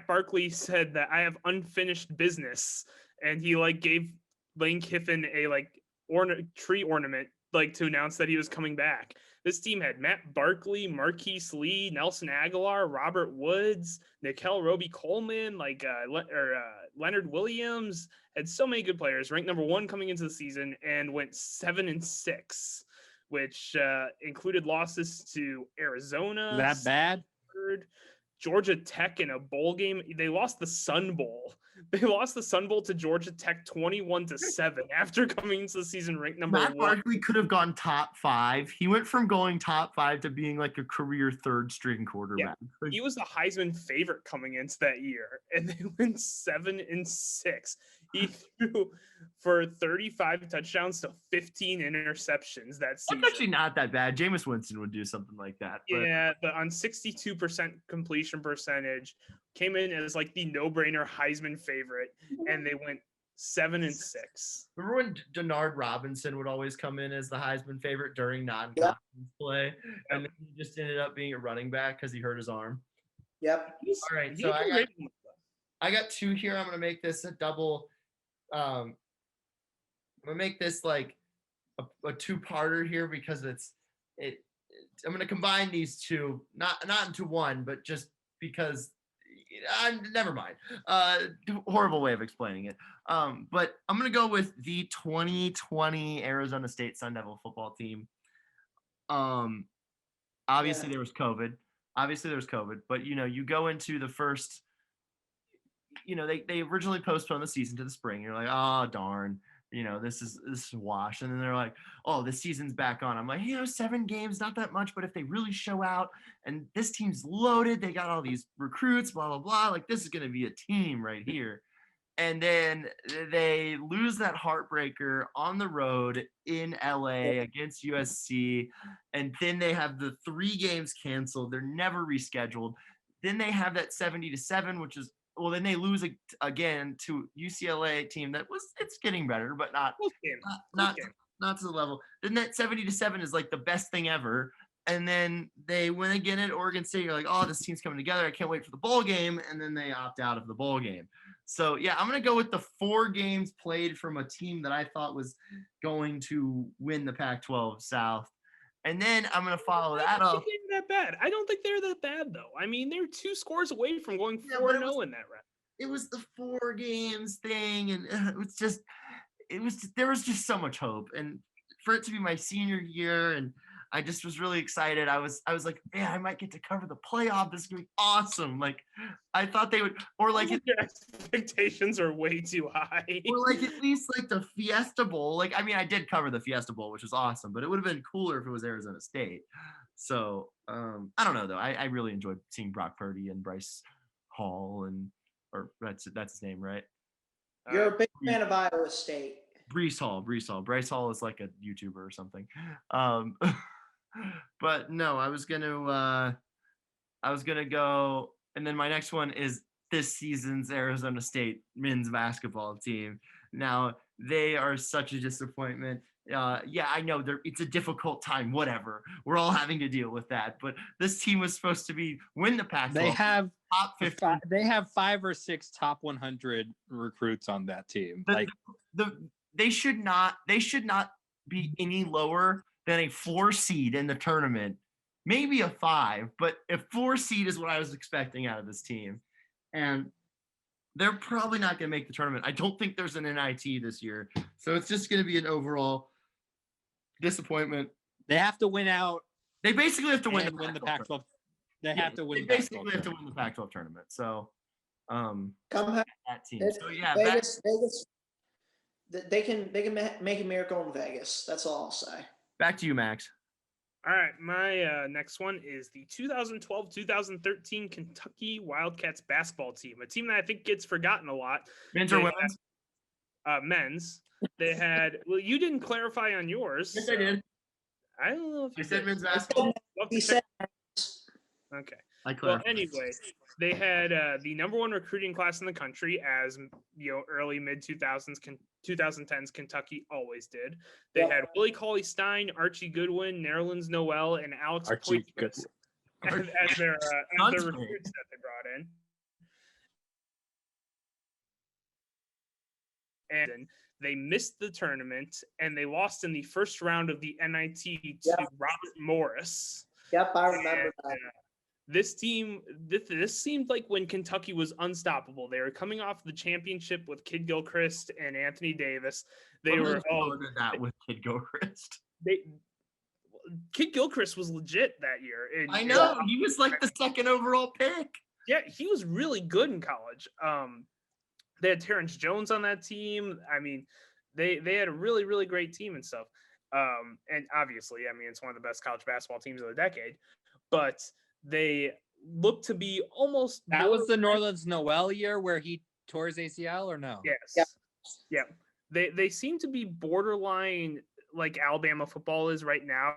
Barkley said that I have unfinished business, and he gave Lane Kiffin a tree ornament to announce that he was coming back. This team had Matt Barkley, Marquise Lee, Nelson Aguilar, Robert Woods, Nickel Roby-Coleman, Leonard Williams. Had so many good players. Ranked number 1 coming into the season and went 7-6, which included losses to Arizona. That bad? Georgia Tech in a bowl game. They lost the Sun Bowl. They lost the Sun Bowl to Georgia Tech 21-7 after coming into the season ranked number 1. Matt Barkley could have gone top 5. He went from going top 5 to being like a career 3rd string quarterback. Yeah, he was the Heisman favorite coming into that year, and they went 7-6. He threw for 35 touchdowns to 15 interceptions that season. That's actually not that bad. Jameis Winston would do something like that. But... Yeah, but on 62% completion percentage, came in as like the no-brainer Heisman favorite, and they went 7-6. Remember when Denard Robinson would always come in as the Heisman favorite during non-conference play, and then he just ended up being a running back because he hurt his arm? Yep. All right, so I got 2 here. I'm gonna make this a double. I'm gonna make this like a 2-parter here because I'm gonna combine these 2, not into one, but just because. Never mind. Horrible way of explaining it. But I'm gonna go with the 2020 Arizona State Sun Devil football team. Obviously there was COVID. But you go into the first. They originally postponed the season to the spring. You're like, oh darn, this is a wash. And then they're like, oh, this season's back on. I'm like, 7 games, not that much, but if they really show out and this team's loaded, they got all these recruits, blah, blah, blah. Like, this is going to be a team right here. And then they lose that heartbreaker on the road in LA against USC. And then they have the 3 games canceled. They're never rescheduled. Then they have that 70-7, which is, well, then they lose again to UCLA team it's getting better, but not to the level. Then that 70-7 is like the best thing ever. And then they win again at Oregon State. You're like, oh, this team's coming together. I can't wait for the bowl game. And then they opt out of the bowl game. So yeah, I'm going to go with the 4 games played from a team that I thought was going to win the Pac-12 South. And then I'm going to follow that up. That bad. I don't think they're that bad, though. I mean, they're 2 scores away from going 4-0 in that round. It was the 4 games thing, and there was just so much hope. And for it to be my senior year, and I just was really excited. I was like, man, I might get to cover the playoff. This is gonna be awesome. Like, I thought they would, or like your expectations are way too high. Or like at least like the Fiesta Bowl. Like, I mean, I did cover the Fiesta Bowl, which was awesome, but it would have been cooler if it was Arizona State. So I don't know though. I really enjoyed seeing Brock Purdy and Bryce Hall or that's his name, right? You're a big fan of Iowa State. Brees Hall. Bryce Hall is like a YouTuber or something. But no, I was gonna go, and then my next one is this season's Arizona State men's basketball team. Now they are such a disappointment. Yeah, I know it's a difficult time. Whatever, we're all having to deal with that. But this team was supposed to win the Pac-12. They have top 50. They have 5 or 6 top 100 recruits on that team. They should not be any lower than a 4 seed in the tournament. Maybe a 5, but a 4 seed is what I was expecting out of this team. And they're probably not going to make the tournament. I don't think there's an NIT this year. So it's just going to be an overall disappointment. They have to win out. They basically have to win the Pac-12. They have to win. They basically have to win the Pac-12 tournament. So, come back. That team. So yeah, Vegas. They can make a miracle in Vegas. That's all I'll say. Back to you, Max. All right, my next one is the 2012-2013 Kentucky Wildcats basketball team, a team that I think gets forgotten a lot. Men's or women's? Men's. They had. Well, you didn't clarify on yours. Yes, I did. I don't know if you said men's basketball. He said. Okay. Well, anyway, they had the number 1 recruiting class in the country, as early mid 2010s Kentucky always did. They had Willie Cauley-Stein, Archie Goodwin, Nerlens Noel, and Alex Poyet as their recruits that they brought in. And they missed the tournament and they lost in the first round of the NIT to Yep. Robert Morris. Yep, I remember that. This team, this seemed like when Kentucky was unstoppable. They were coming off the championship with Kid Gilchrist and Anthony Davis. They were that with Kid Gilchrist. Kid Gilchrist was legit that year. I know, he was like the second overall pick. Yeah, he was really good in college. They had Terrence Jones on that team. I mean, they had a really, really great team and stuff. And obviously, I mean, it's one of the best college basketball teams of the decade. But they look to be almost. That was the Norland's Noel year where he tore his ACL, or no? Yes. Yeah. They seem to be borderline like Alabama football is right now,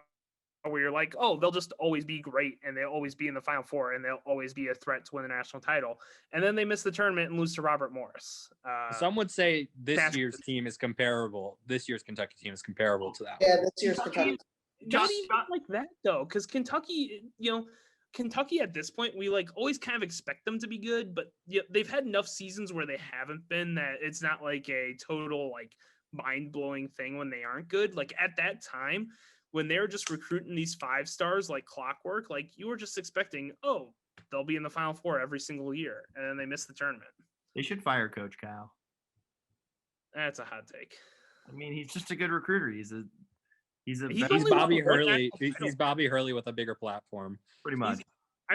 where you're like, oh, they'll just always be great and they'll always be in the Final Four and they'll always be a threat to win the national title. And then they miss the tournament and lose to Robert Morris. Some would say this year's team is comparable. This year's Kentucky team is comparable to that. Yeah, this year's Kentucky. Not even like that though, because Kentucky, Kentucky at this point, we like always kind of expect them to be good, but they've had enough seasons where they haven't been that it's not like a total like mind-blowing thing when they aren't good. Like at that time, when they were just recruiting these 5 stars like clockwork, like you were just expecting, oh, they'll be in the Final Four every single year, and then they miss the tournament. They should fire Coach Cal. That's a hot take. I mean, he's just a good recruiter. He's Bobby Hurley. He's Bobby Hurley with a bigger platform. Pretty much.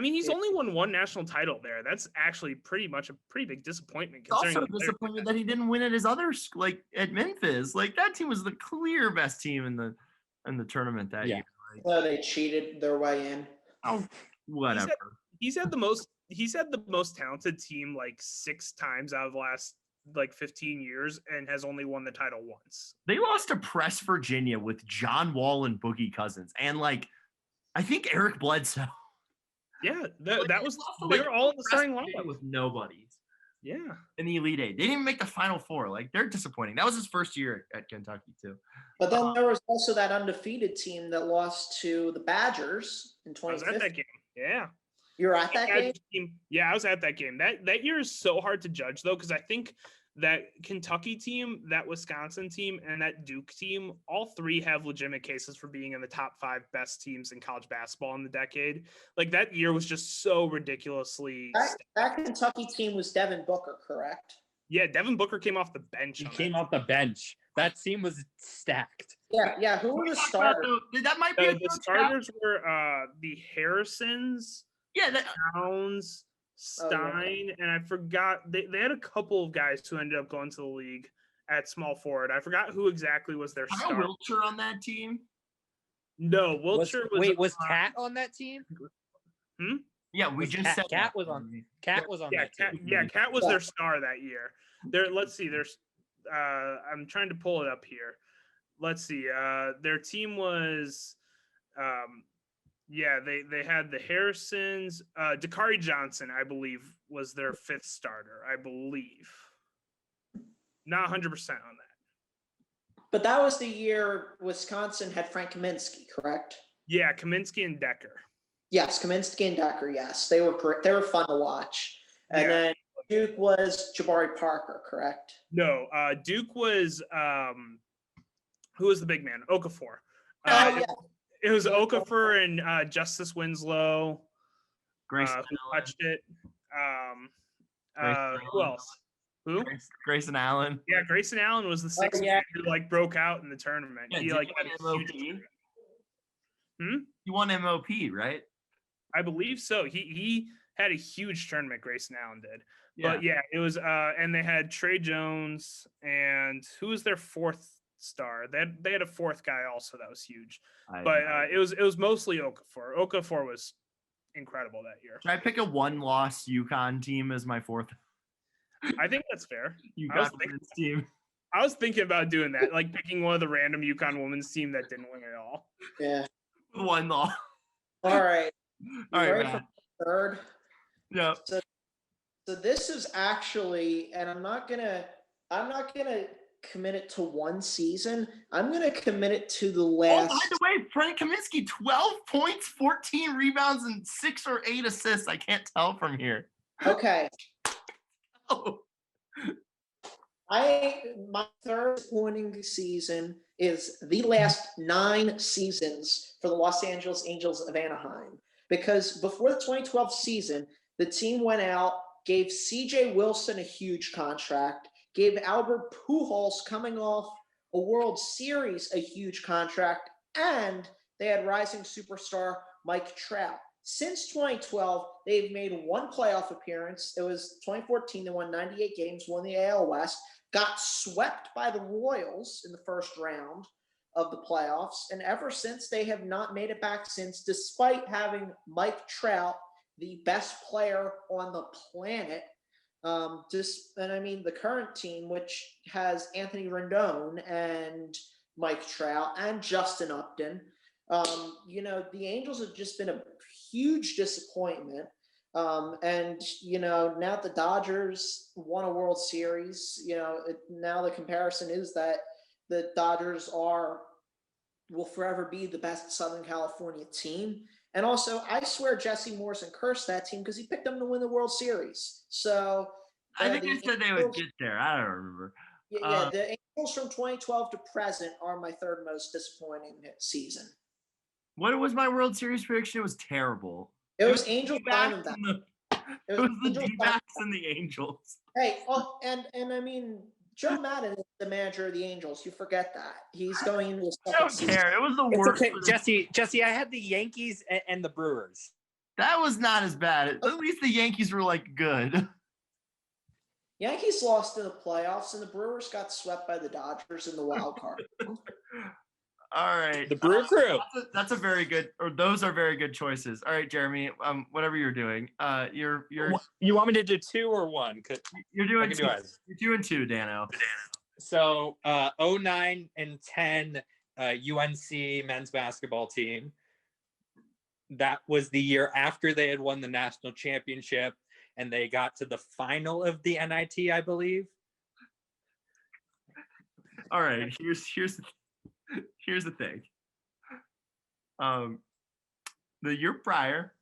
He's only won 1 national title there. That's actually pretty big disappointment. It's also disappointed that he didn't win at his other, like at Memphis. Like that team was the clear best team in the tournament that year. Like, they cheated their way in. Oh, whatever. He's had the most talented team like 6 times out of the last like 15 years and has only won the title once. They lost to Press Virginia with John Wall and Boogie Cousins and like I think Eric Bledsoe. Yeah, that was they were all in the starting lineup with nobody. Yeah, in the Elite Eight. They didn't even make the Final Four. Like they're disappointing. That was his first year at Kentucky too. But then there was also that undefeated team that lost to the Badgers in 2015. I was at that game. Yeah. You were at that game? Yeah, I was at that game. That year is so hard to judge though, because I think that Kentucky team, that Wisconsin team, and that Duke team, all 3 have legitimate cases for being in the top 5 best teams in college basketball in the decade. Like that year was just so ridiculously. That Kentucky team was Devin Booker, correct? Yeah, Devin Booker came off the bench. He came off the bench. That team was stacked. Yeah. Who were the starters? That might be the starters were the Harrisons. Yeah, Towns. Stein, and I forgot they had a couple of guys who ended up going to the league at small forward. I forgot who exactly was their star. Wiltshire on that team? No, Wiltshire was Cat on that team? Yeah, said Cat was on. Cat was on that team. Cat was their star that year. Let's see. There's I'm trying to pull it up here. Let's see. Their team was they had the Harrisons. Dakari Johnson, I believe, was their 5th starter. I believe. Not 100% on that. But that was the year Wisconsin had Frank Kaminsky, correct? Yeah, Kaminsky and Decker. Yes, Kaminsky and Decker. Yes, they were great. They were fun to watch. And then Duke was Jabari Parker, correct? No, Duke was who was the big man? Okafor. It was Okafor and Justice Winslow. Grayson who touched it. Who else? Who? Grayson Allen. Yeah, Grayson Allen was the 6th man who like broke out in the tournament. Yeah, he like had a huge tournament. He won MOP, right? I believe so. He had a huge tournament. Grayson Allen did. Yeah. But yeah, it was and they had Trey Jones and who was their 4th star? They had a 4th guy also that was huge. It was mostly Okafor. Okafor was incredible that year. Should I pick a 1-loss UConn team as my 4th? I think that's fair. Team. I was thinking about doing that, like picking one of the random UConn women's team that didn't win at all. Yeah. 1 loss. All right. All right, Matt. Third. Yeah. So this is actually, and I'm not gonna commit it to one season. I'm gonna commit it to the last. Oh, by the way, Frank Kaminsky, 12 points, 14 rebounds, and 6 or 8 assists. I can't tell from here. Okay. Oh. My third disappointing season is the last 9 seasons for the Los Angeles Angels of Anaheim. Because before the 2012 season, the team went out, gave CJ Wilson a huge contract, gave Albert Pujols, coming off a World Series, a huge contract, and they had rising superstar Mike Trout. Since 2012, they've made one playoff appearance. It was 2014. They won 98 games, won the AL West, got swept by the Royals in the first round of the playoffs. And ever since, they have not made it back since, despite having Mike Trout, the best player on the planet. The current team, which has Anthony Rendon and Mike Trout and Justin Upton, the Angels have just been a huge disappointment. Now the Dodgers won a World Series. Now the comparison is that the Dodgers will forever be the best Southern California team. And also, I swear Jesse Morrison cursed that team because he picked them to win the World Series. So I think they said they would get there. I don't remember. Yeah, the Angels from 2012 to present are my third most disappointing season. What was my World Series prediction? It was terrible. It was Angels Diamondbacks. It was the D-backs and the Angels. Hey, Joe Madden is the manager of the Angels. You forget that. He's going into his second season. I don't care. It was the worst. Okay. Jesse, I had the Yankees and the Brewers. That was not as bad. At least the Yankees were good. Yankees lost in the playoffs, and the Brewers got swept by the Dodgers in the wild card. All right. The Brew Crew. That's a very good, or those are very good choices. All right, Jeremy, whatever you're doing, you're You want me to do 2 or 1? You're doing do 2. You're doing 2, Dano. So 09 and 10 UNC men's basketball team. That was the year after they had won the national championship and they got to the final of the NIT, I believe. All right, here's the thing. The year prior,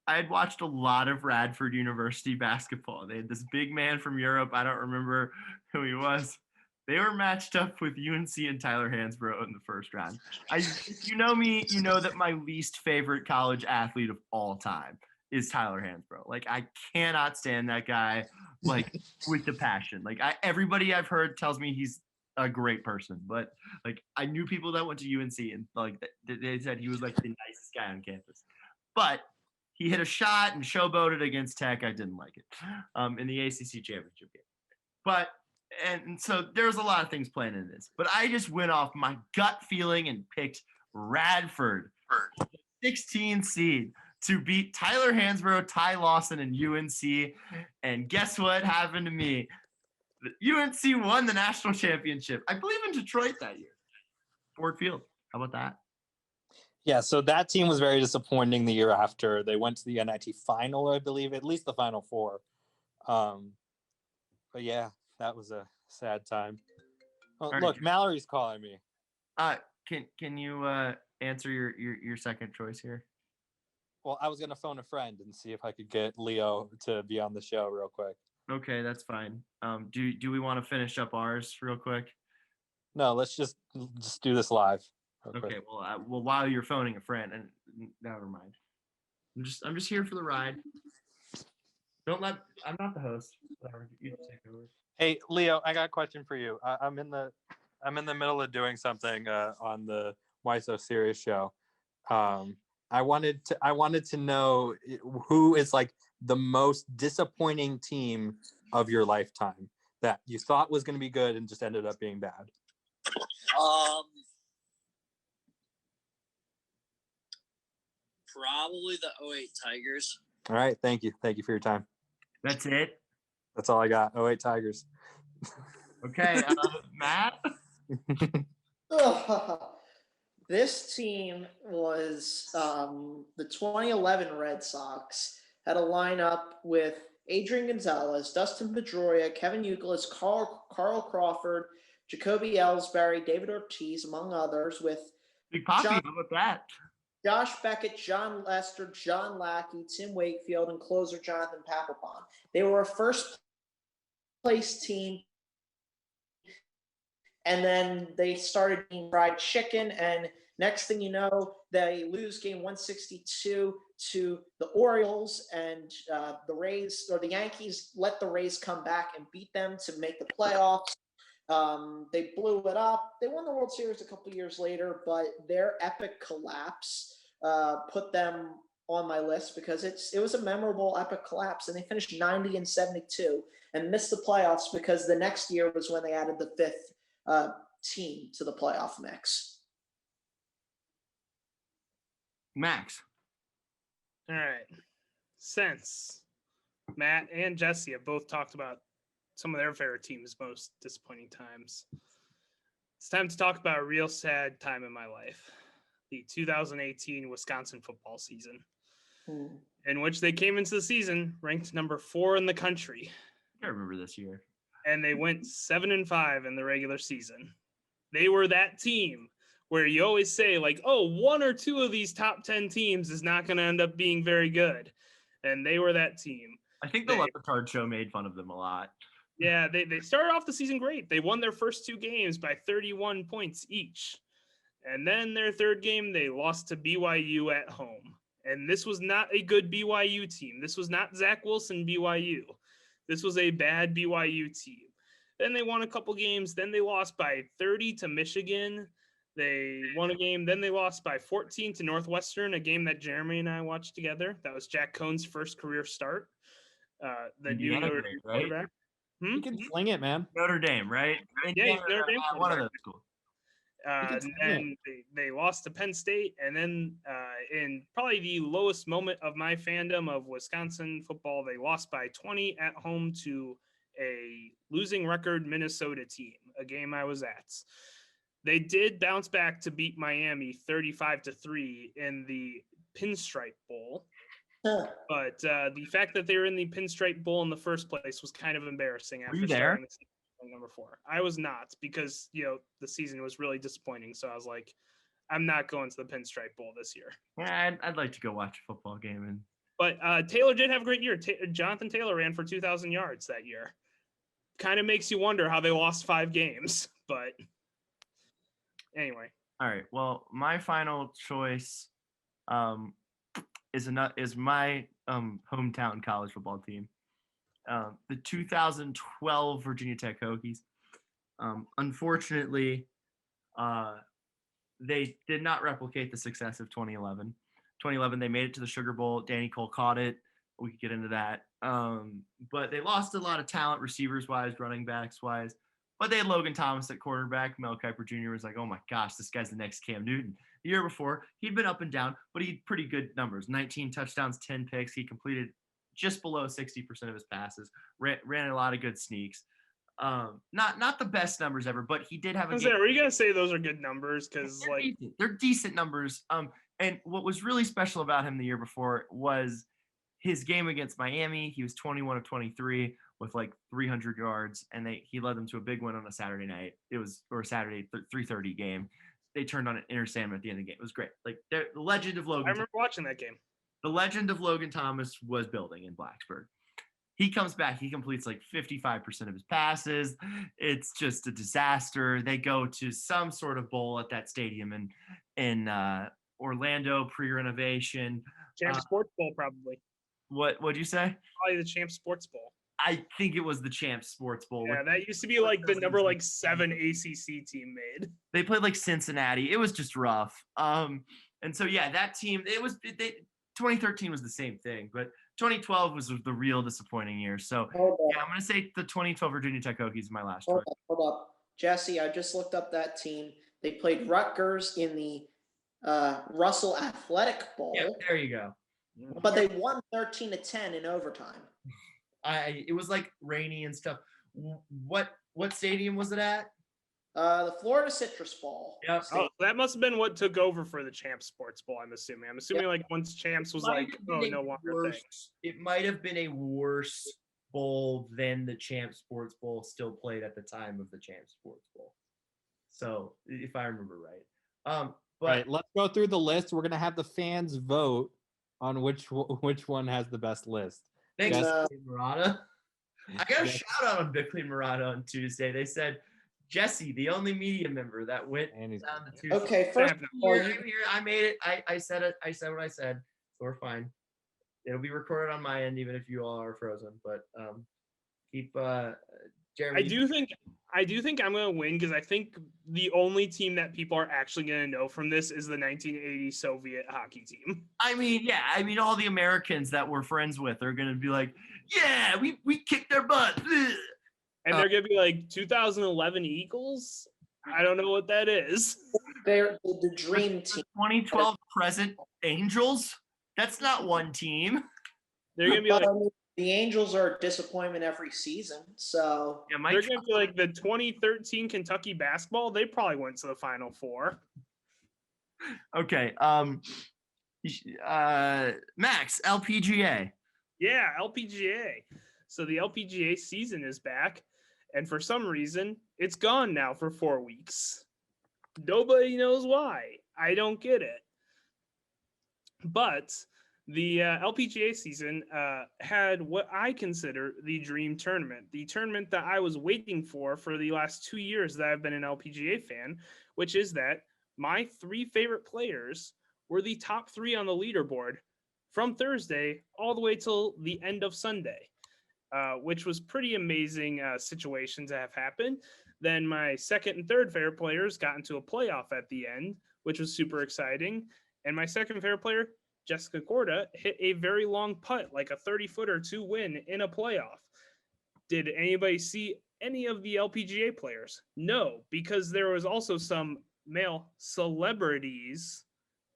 I had watched a lot of Radford University basketball. They had this big man from Europe. I don't remember who he was. They were matched up with UNC and Tyler Hansbrough in the first round. If you know me, you know that my least favorite college athlete of all time is Tyler Hansbrough. I cannot stand that guy, with the passion. Everybody I've heard tells me he's a great person, but I knew people that went to UNC and they said he was the nicest guy on campus. But he hit a shot and showboated against Tech. I didn't like it in the ACC championship game. And so there's a lot of things playing in this, but I just went off my gut feeling and picked Radford, 16 seed, to beat Tyler Hansbrough, Ty Lawson, and UNC. And guess what happened to me? UNC won the national championship. I believe in Detroit that year. Ford Field. How about that? Yeah, so that team was very disappointing the year after. They went to the NIT final, I believe, at least the Final Four. But yeah, that was a sad time. Oh, look, right. Mallory's calling me. Can you answer your second choice here? Well, I was gonna phone a friend and see if I could get Leo to be on the show real quick. Okay, that's fine. Do we want to finish up ours real quick? No, let's just do this live. Okay. Well, while you're phoning a friend, and never mind. I'm just here for the ride. I'm not the host. Whatever. You take over. Hey, Leo, I got a question for you. I'm in the middle of doing something on the Why So Serious show. I wanted to know who is the most disappointing team of your lifetime that you thought was going to be good and just ended up being bad. Probably the 08 Tigers. All right, thank you for your time. That's it. That's all I got. 08 Tigers. Okay, Matt. This team was the 2011 Red Sox. Had a lineup with Adrian Gonzalez, Dustin Pedroia, Kevin Youkilis, Carl Crawford, Jacoby Ellsbury, David Ortiz, among others, with Big Poppy. How about that? Josh Beckett, John Lester, John Lackey, Tim Wakefield, and closer Jonathan Papelbon. They were a first-place team And then they started eating fried chicken, and next thing you know, they lose game 162 to the Orioles, and the Rays or the Yankees let the Rays come back and beat them to make the playoffs. They blew it up. They won the World Series a couple years later, but their epic collapse put them on my list because it was a memorable epic collapse, and they finished 90-72 and missed the playoffs because the next year was when they added the fifth team to the playoff mix. Max. All right. Since Matt and Jesse have both talked about some of their favorite teams' most disappointing times, it's time to talk about a real sad time in my life. The 2018 Wisconsin football season, in which they came into the season ranked number 4 in the country. I remember this year. And they went 7-5 in the regular season. They were that team where you always say, like, oh, 1 or 2 of these top 10 teams is not going to end up being very good. And they were that team. I think the Leprechaun show made fun of them a lot. Yeah, they started off the season great. They won their first 2 games by 31 points each. And then their third game, they lost to BYU at home. And this was not a good BYU team. This was not Zach Wilson BYU. This was a bad BYU team. Then they won a couple games. Then they lost by 30 to Michigan. They won a game. Then they lost by 14 to Northwestern, a game that Jeremy and I watched together. That was Jack Cohn's first career start. The new Notre Dame quarterback. You can sling it, man. Notre Dame, right? Yeah, Notre Dame. One of those schools. And then they lost to Penn State. And then in probably the lowest moment of my fandom of Wisconsin football, they lost by 20 at home to a losing record Minnesota team, a game I was at. They did bounce back to beat Miami 35-3 in the Pinstripe Bowl. But the fact that they were in the Pinstripe Bowl in the first place was kind of embarrassing. After Were you there? The season number 4. I was not, because the season was really disappointing. So I was like, I'm not going to the Pinstripe Bowl this year. Yeah, I'd like to go watch a football game. But Taylor did have a great year. Jonathan Taylor ran for 2,000 yards that year. Kind of makes you wonder how they lost 5 games. But anyway. All right. Well, my final choice is my hometown college football team, the 2012 Virginia Tech Hokies. Unfortunately, they did not replicate the success of 2011. 2011, they made it to the Sugar Bowl. Danny Cole caught it. We could get into that. But they lost a lot of talent, receivers-wise, running backs-wise. But they had Logan Thomas at quarterback. Mel Kiper Jr. was like, oh my gosh, this guy's the next Cam Newton. The year before, he'd been up and down, but he had pretty good numbers. 19 touchdowns, 10 picks. He completed just below 60% of his passes. Ran a lot of good sneaks. Not the best numbers ever, but he did have a game. Were you gonna say those are good numbers? Because they're decent numbers. And what was really special about him the year before was his game against Miami. He was 21 of 23 with like 300 yards, and he led them to a big win on a Saturday night. Saturday 3:30 game. They turned on an Inter Sandman at the end of the game. It was great. Like the legend of Logan. I remember watching that game. The legend of Logan Thomas was building in Blacksburg. He comes back. He completes like 55% of his passes. It's just a disaster. They go to some sort of bowl at that stadium in Orlando, pre-renovation. Champs Sports Bowl, probably. What'd you say? Probably the Champs Sports Bowl. I think it was the Champs Sports Bowl. Yeah, that used to be like the number 7 ACC team made. They played like Cincinnati. It was just rough. And so yeah, that team. 2013 was the same thing, but 2012 was the real disappointing year. So yeah, I'm gonna say the 2012 Virginia Tech Hokies is my last choice. Hold up, Jesse. I just looked up that team. They played Rutgers in the Russell Athletic Bowl. Yeah, there you go. But they won 13-10 in overtime. It was like rainy and stuff. What stadium was it at? The Florida Citrus Bowl. Yep. Oh, that must have been what took over for the Champs Sports Bowl. I'm assuming. Like once Champs was like, oh, no longer thing. It might have been a worse bowl than the Champs Sports Bowl still played at the time of the Champs Sports Bowl. So if I remember right. But right, let's go through the list. We're gonna have the fans vote on which one has the best list. Thanks, Murata. I got a shout out on Bickley and Murata on Tuesday. They said Jesse, the only media member that went And he's down the two. Okay, first of all, I'm here. I made it. I said it. I said what I said. So we're fine. It'll be recorded on my end, even if you all are frozen. But keep Jeremy. I do think I'm going to win because I think the only team that people are actually going to know from this is the 1980 Soviet hockey team. I mean, yeah. I mean, all the Americans that we're friends with are going to be like, yeah, we kicked their butt. And they're going to be like 2011 Eagles. I don't know what that is. they're the dream team. 2012 present Angels. That's not one team. They're going to be But, like I mean, the Angels are a disappointment every season. So Yeah, they're going to be like the 2013 Kentucky basketball. They probably went to the Final Four. Okay. Max, LPGA. Yeah, LPGA. So the LPGA season is back, and for some reason, it's gone now for 4 weeks. Nobody knows why. I don't get it. But the LPGA season had what I consider the dream tournament, the tournament that I was waiting for the last 2 years that I've been an LPGA fan, which is that my 3 favorite players were the top 3 on the leaderboard from Thursday all the way till the end of Sunday, which was pretty amazing situation to have happen. Then my second and third favorite players got into a playoff at the end, which was super exciting. And my second favorite player, Jessica Korda, hit a very long putt, like a 30-footer to win in a playoff. Did anybody see any of the LPGA players? No, because there was also some male celebrities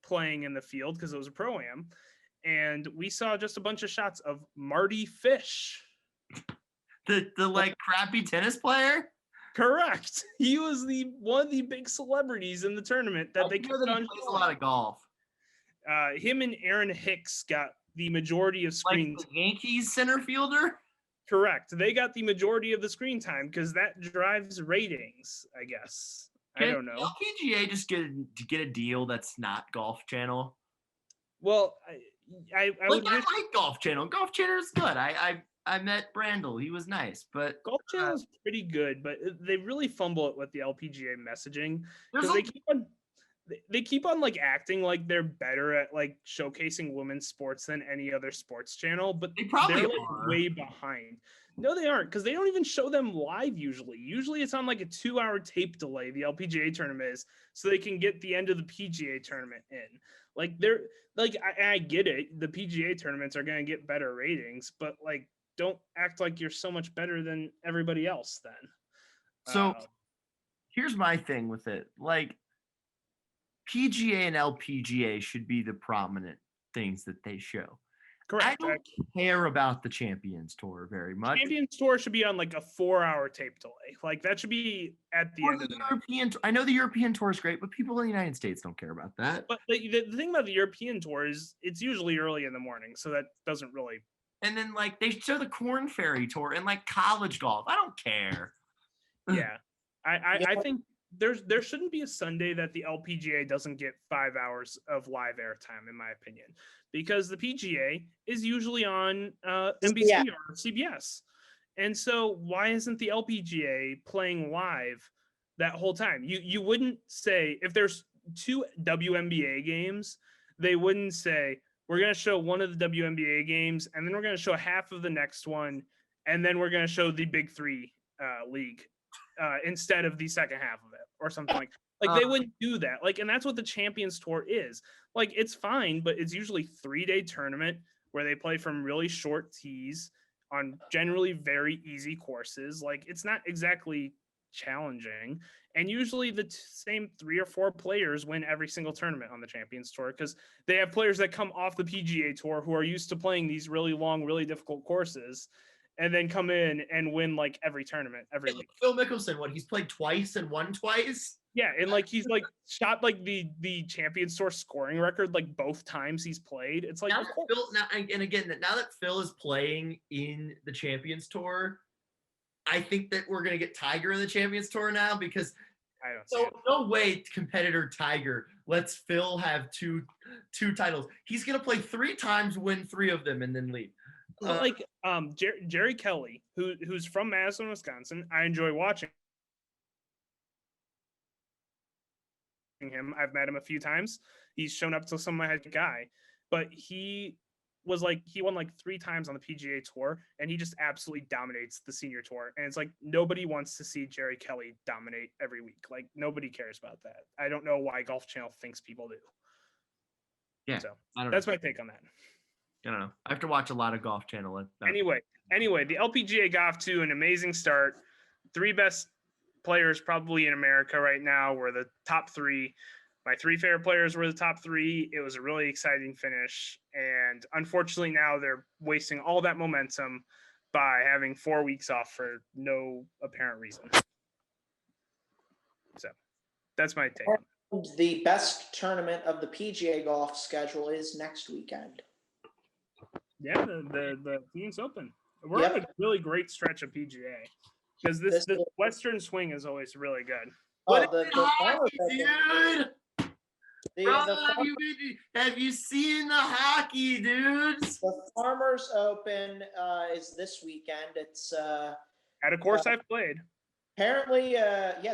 playing in the field because it was a pro-am. And we saw just a bunch of shots of Marty Fish. The like crappy tennis player? Correct. He was one of the big celebrities in the tournament that they kept on plays a lot of golf. Him and Aaron Hicks got the majority of screen Like the Yankees center fielder? Correct. They got the majority of the screen time because that drives ratings, I guess. I don't know. LPGA just get a deal that's not Golf Channel? Well, I would I wish like Golf Channel. Golf Channel is good. I met Brandel. He was nice, but Golf Channel is pretty good, but they really fumble it with the LPGA messaging there's because they keep on like acting like they're better at like showcasing women's sports than any other sports channel, but they probably they're are. like way behind. No, they aren't, because they don't even show them live usually. Usually it's on like a 2-hour tape delay, the LPGA tournament is, so they can get the end of the PGA tournament in. Like they're like I get it, the PGA tournaments are gonna get better ratings, but like don't act like you're so much better than everybody else then. So here's my thing with it. Like PGA and LPGA should be the prominent things that they show. Correct. I don't care about the Champions Tour very much. Champions Tour should be on like a 4-hour tape delay. Like that should be at the end of the European. I know the European Tour is great, but people in the United States don't care about that. But the thing about the European Tour is it's usually early in the morning, so that doesn't really. And then like they show the Corn Ferry Tour and like college golf. I don't care. Yeah, I think there shouldn't be a Sunday that the LPGA doesn't get 5 hours of live airtime, in my opinion, because the PGA is usually on NBC or CBS, and so why isn't the LPGA playing live that whole time? You wouldn't say if there's 2 WNBA games, they wouldn't say we're going to show one of the WNBA games and then we're going to show half of the next one and then we're going to show the Big 3 league instead of the second half of it or something like they wouldn't do that. Like, and that's what the Champions Tour is. Like, it's fine, but it's usually 3-day tournament where they play from really short tees on generally very easy courses. Like, it's not exactly challenging, and usually the same 3 or 4 players win every single tournament on the Champions Tour because they have players that come off the PGA Tour who are used to playing these really long, really difficult courses and then come in and win like every tournament every week. Phil Mickelson, he's played twice and won twice? Yeah, and like he's like shot like the Champions Tour scoring record like both times he's played. It's like now that Phil is playing in the Champions Tour, I think that we're gonna get Tiger in the Champions Tour now because I don't see it. No way competitor Tiger lets Phil have two titles. He's gonna play 3 times, win 3 of them, and then leave. Jerry Kelly, who's from Madison, Wisconsin. I enjoy watching him. I've met him a few times. He's shown up to some of my head guy, but he won like 3 times on the PGA Tour, and he just absolutely dominates the senior tour. And it's like nobody wants to see Jerry Kelly dominate every week. Like nobody cares about that. I don't know why Golf Channel thinks people do. Yeah, So I don't that's know. my take on that. I don't know. I have to watch a lot of Golf Channel. Anyway, the LPGA got off to an amazing start. 3 best players probably in America right now were the top 3. My 3 favorite players were the top 3. It was a really exciting finish. And unfortunately now they're wasting all that momentum by having 4 weeks off for no apparent reason. So that's my take. The best tournament of the PGA golf schedule is next weekend. Yeah, the Phoenix Open. We're in a really great stretch of PGA because this Western swing is always really good. What Oh, is hockey, dude? Have you seen the hockey, dudes? The Farmers Open is this weekend. It's at a course I've played. Apparently,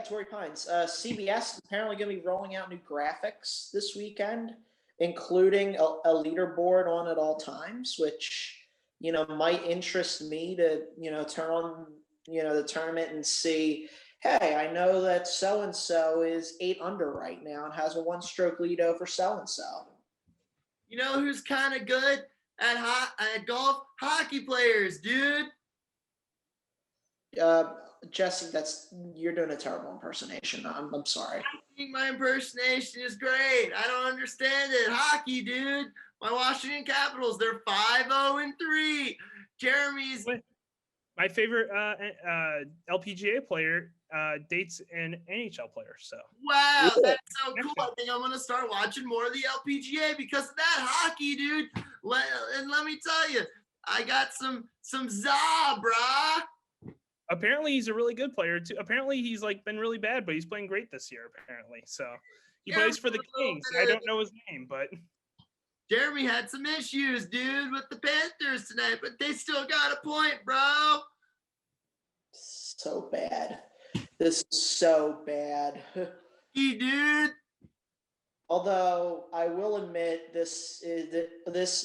Torrey Pines. CBS is apparently going to be rolling out new graphics this weekend, including a leaderboard on at all times, which, might interest me to, turn on, the tournament and see, hey, I know that so-and-so is 8 under right now and has a 1-stroke lead over so-and-so. You know who's kind of good at golf? Hockey players, dude. Jesse, you're doing a terrible impersonation. I'm sorry. I think my impersonation is great. I don't understand it. Hockey, dude. My Washington Capitals, they're 5-0-3. Jeremy's my favorite LPGA player dates an NHL player. So wow, that's so cool. I think I'm gonna start watching more of the LPGA because of that hockey, dude. And let me tell you, I got some za, brah. Apparently he's a really good player too. Apparently he's been really bad, but he's playing great this year apparently. So he plays for the Kings. I don't know his name, but Jeremy had some issues, dude, with the Panthers tonight, but they still got a point, bro. So bad. This is so bad. Dude. Although I will admit this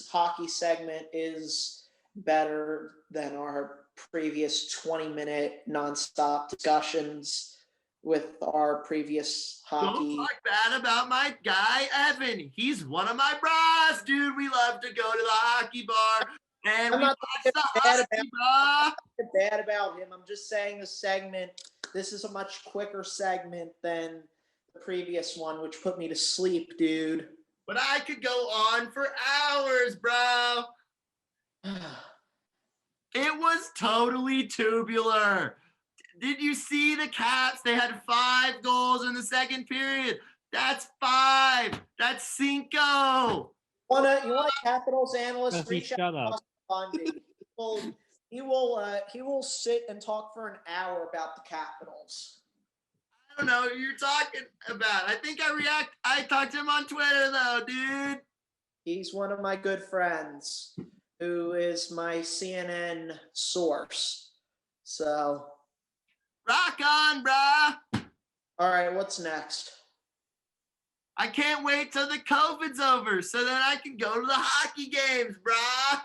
hockey segment is better than our previous 20-minute nonstop discussions with our previous hockey. Don't talk bad about my guy, Evan. He's one of my bros, dude. We love to go to the hockey bar and we watch the hockey, bro. Bad about him. I'm just saying this is a much quicker segment than the previous one, which put me to sleep, dude. But I could go on for hours, bro. It was totally tubular. Did you see the Caps? They had 5 goals in the second period. That's 5. That's cinco. You want Capitals analyst? Reach shut up. He will sit and talk for an hour about the Capitals. I don't know what you're talking about. I think I talked to him on Twitter though, dude. He's one of my good friends who is my CNN source. So rock on, brah. All right, what's next? I can't wait till the COVID's over so then I can go to the hockey games, brah.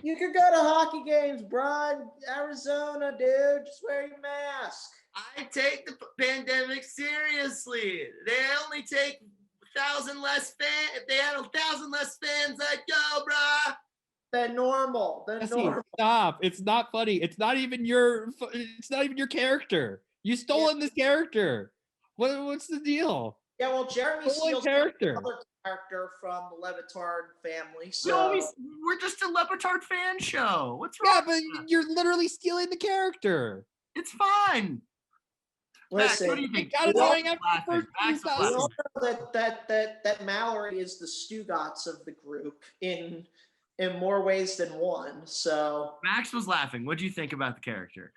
You could go to hockey games, bro. Arizona, dude. Just wear your mask. I take the pandemic seriously. They only take 1,000 less fans. If they had 1,000 less fans, I'd go, brah. They're normal. Stop. It's not funny. It's not even your character. You stolen this character. What's the deal? Yeah, well, Jeremy steals character. another character from the Levitard family. So we're just a Levitard fan show. What's wrong? Yeah, but you're literally stealing the character. It's fine. Listen, Max, what do you think? Got annoying after Max the was we first all know that Mallory is the Stugatz of the group in more ways than one. So Max was laughing. What do you think about the character?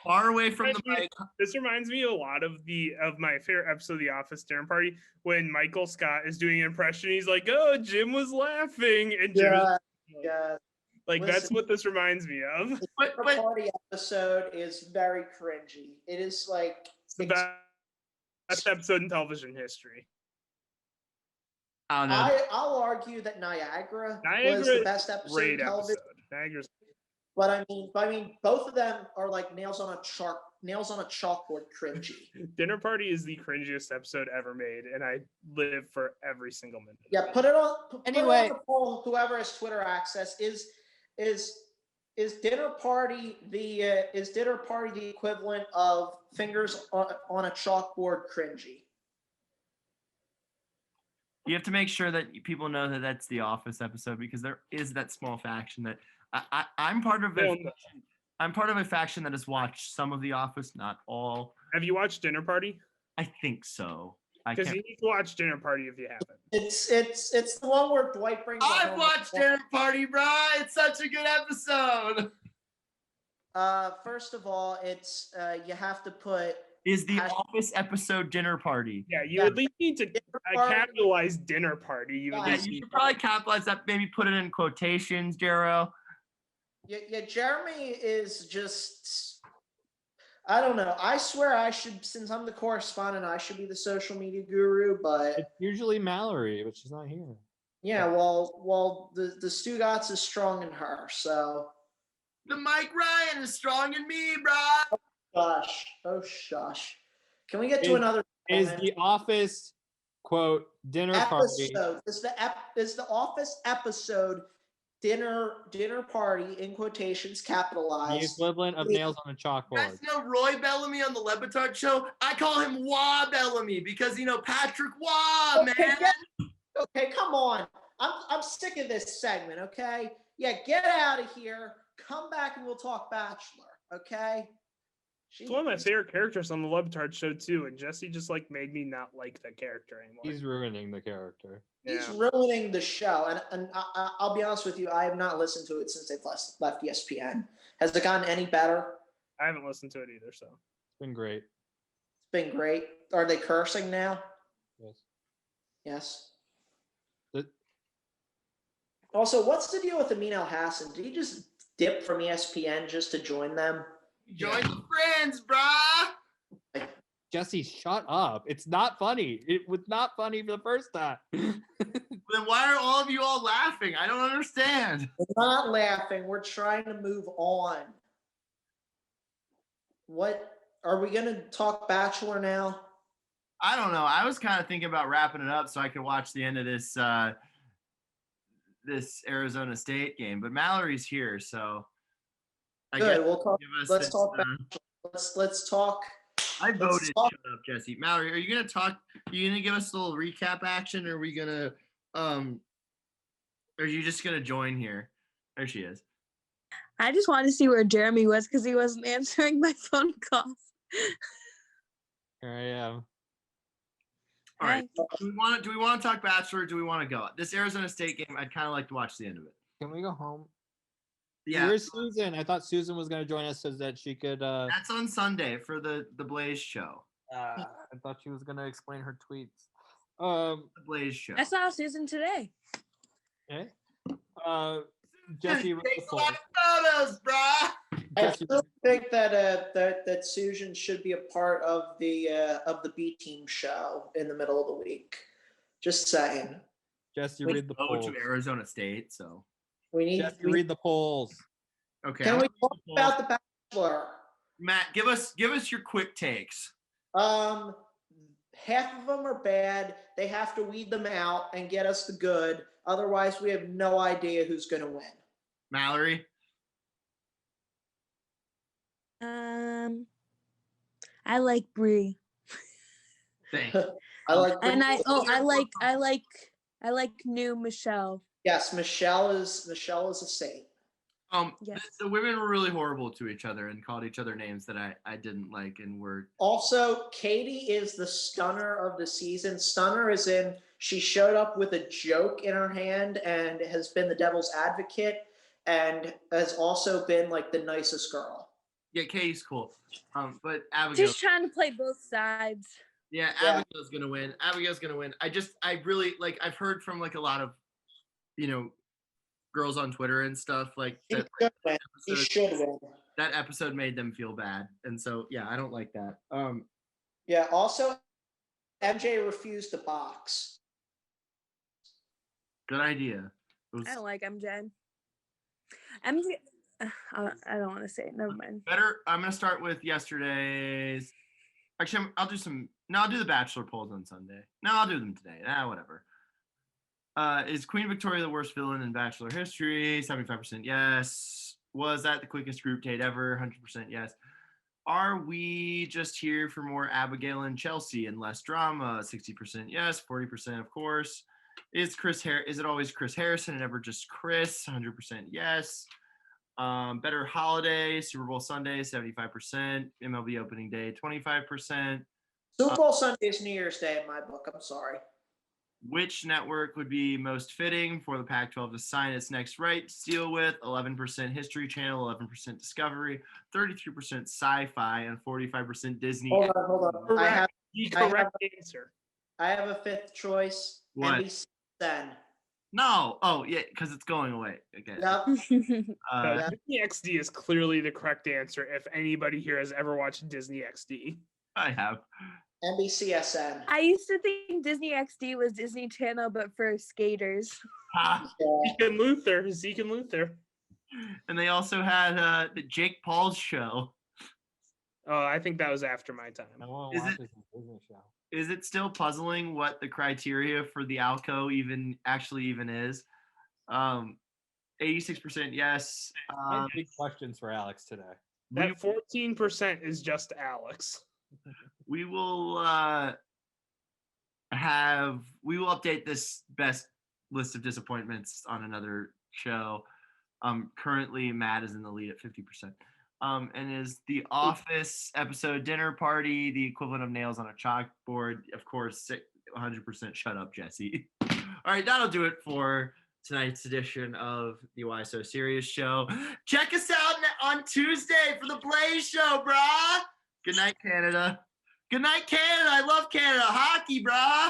Far away from the mic. This reminds me a lot of my favorite episode of The Office Dinner Party when Michael Scott is doing an impression. He's like, "Oh, Jim was laughing," and Jim yeah. Like, Listen, that's what this reminds me of. The party episode is very cringy. It is like It's the best episode in television history. I don't know. I'll argue that Niagara was Niagara the is best episode Great of television. episode. Niagara's But I mean, both of them are like nails on a chalkboard cringy. Dinner Party is the cringiest episode ever made, and I live for every single minute. Yeah, put it on. Put Anyway. it on the poll. Whoever has Twitter access is Dinner Party the equivalent of fingers on a chalkboard cringy? You have to make sure that people know that that's the Office episode, because there is that small faction that I'm part of. I'm part of a faction that has watched some of The Office, not all. Have you watched Dinner Party? I think so. Because you need to watch Dinner Party if you haven't. It's the one where Dwight brings. I've watched Dinner Party, bro. It's such a good episode. First of all, it's you have to put. Is the Office episode Dinner Party? Yeah, you at least need to capitalize Dinner Party. You should probably capitalize that. Maybe put it in quotations, Jero. Yeah, Jeremy is just. I don't know. I swear I should, since I'm the correspondent, I should be the social media guru, but It's usually Mallory, but she's not here. yeah, well, the Stugatz is strong in her, so. The Mike Ryan is strong in me, bro. Gosh, oh shush. Can we get to another? Is the Office quote dinner party? Episode is the Office episode dinner party in quotations capitalized. The equivalent of nails on a You guys chalkboard. know Roy Bellamy on the Lebitard show? I call him Wah Bellamy because, Patrick Wah, man. Okay, come on. I'm sick of this segment, okay? Yeah, get out of here. Come back and we'll talk Bachelor, okay? It's one of my favorite characters on the Lebitard show too, and Jesse just made me not like that character anymore. He's ruining the character. He's ruining the show, and I'll be honest with you, I have not listened to it since they've left ESPN. Has it gotten any better? I haven't listened to it either, so. It's been great. It's been great. Are they cursing now? Yes. Yes. The- Also, what's the deal with Amin Al-Hassan? Did he just dip from ESPN just to join them? Join the friends, brah. Jesse, shut up. It's not funny. It was not funny for the first time. Then why are all of you all laughing? I don't understand. We're not laughing. We're trying to move on. What are we going to talk Bachelor now? I don't know. I was kind of thinking about wrapping it up so I could watch the end of this this Arizona State game, but Mallory's here, so I guess Good. We'll talk. Let's talk. Let's talk. I voted. talk- Shut up, Jesse. Mallory, are you gonna talk? Are you gonna give us a little recap action, or are we gonna or are you just gonna join here? There she is. I just wanted to see where Jeremy was because he wasn't answering my phone calls. Here I am. All right. Do we want to talk Bachelor? Or do we want to go? This Arizona State game, I'd kind of like to watch the end of it. Can we go home? Yeah. Where's Susan? I thought Susan was going to join us so that she could. That's on Sunday for the Blaze show. I thought she was going to explain her tweets. The Blaze show. I saw Susan today. Okay. Jesse, read the Takes a poll. lot of photos, brah. I Jesse, still think that Susan should be a part of the B team show in the middle of the week. Just saying. Jesse, We read the go polls. to Arizona State, so We need. Jesse, read the polls. okay. Can I'll we read talk the polls. about the Bachelor? Matt, give us your quick takes. Half of them are bad. They have to weed them out and get us the good. Otherwise, we have no idea who's going to win. Mallory. I like Brie, Thanks. I like. and I like new Michelle. Yes, Michelle is a saint. Yes. The women were really horrible to each other and called each other names that I didn't like and were. Also, Katie is the stunner of the season. Stunner is in she showed up with a joke in her hand and has been the devil's advocate and has also been like the nicest girl. Yeah, Katie's cool. But Abigail. Just trying to play both sides. Yeah, Yeah. Abigail's gonna win. Abigail's gonna win. I really like. I've heard from like a lot of, girls on Twitter and stuff like He that. should win. He episode- should win. That episode made them feel bad, and so yeah, I don't like that. Yeah. Also, MJ refused to box. Good idea. It was I don't like MJ. MJ. I don't want to say it. Never mind. better. I'm gonna start with yesterday's. Actually, I'll do some. No, I'll do the Bachelor polls on Sunday. No, I'll do them today. Whatever. Is Queen Victoria the worst villain in Bachelor history? 75% yes. Was that the quickest group date ever? 100% yes. Are we just here for more Abigail and Chelsea and less drama? 60% yes. 40% of course. Is it always Chris Harrison and never just Chris? 100% yes. Better holiday, Super Bowl Sunday, 75%. MLB opening day, 25%. Super Bowl Sunday is New Year's Day in my book. I'm sorry. Which network would be most fitting for the Pac-12 to sign its next rights deal with? 11% History Channel, 11% Discovery, 33% Sci-Fi, and 45% Disney. Hold on. Correct. The correct answer. I have a fifth choice. What? NBC then. No. Oh, yeah, because it's going away. Okay. Yep. Disney XD is clearly the correct answer if anybody here has ever watched Disney XD. I have. NBCSN. I used to think Disney XD was Disney Channel, but for skaters. Zeke and Luther. And they also had the Jake Paul's show. Oh, I think that was after my time. I want Is to watch it- this Disney show. Is it still puzzling what the criteria for the ALCO even is? 86% yes. I have big questions for Alex today. That 14% is just Alex. We will update this best list of disappointments on another show. Currently Matt is in the lead at 50%. And is the Office episode Dinner Party the equivalent of nails on a chalkboard? Of course, 100% shut up, Jesse. All right, that'll do it for tonight's edition of the Why So Serious show. Check us out on Tuesday for the Blaze show, brah. Good night, Canada. Good night, Canada. I love Canada. Hockey, brah.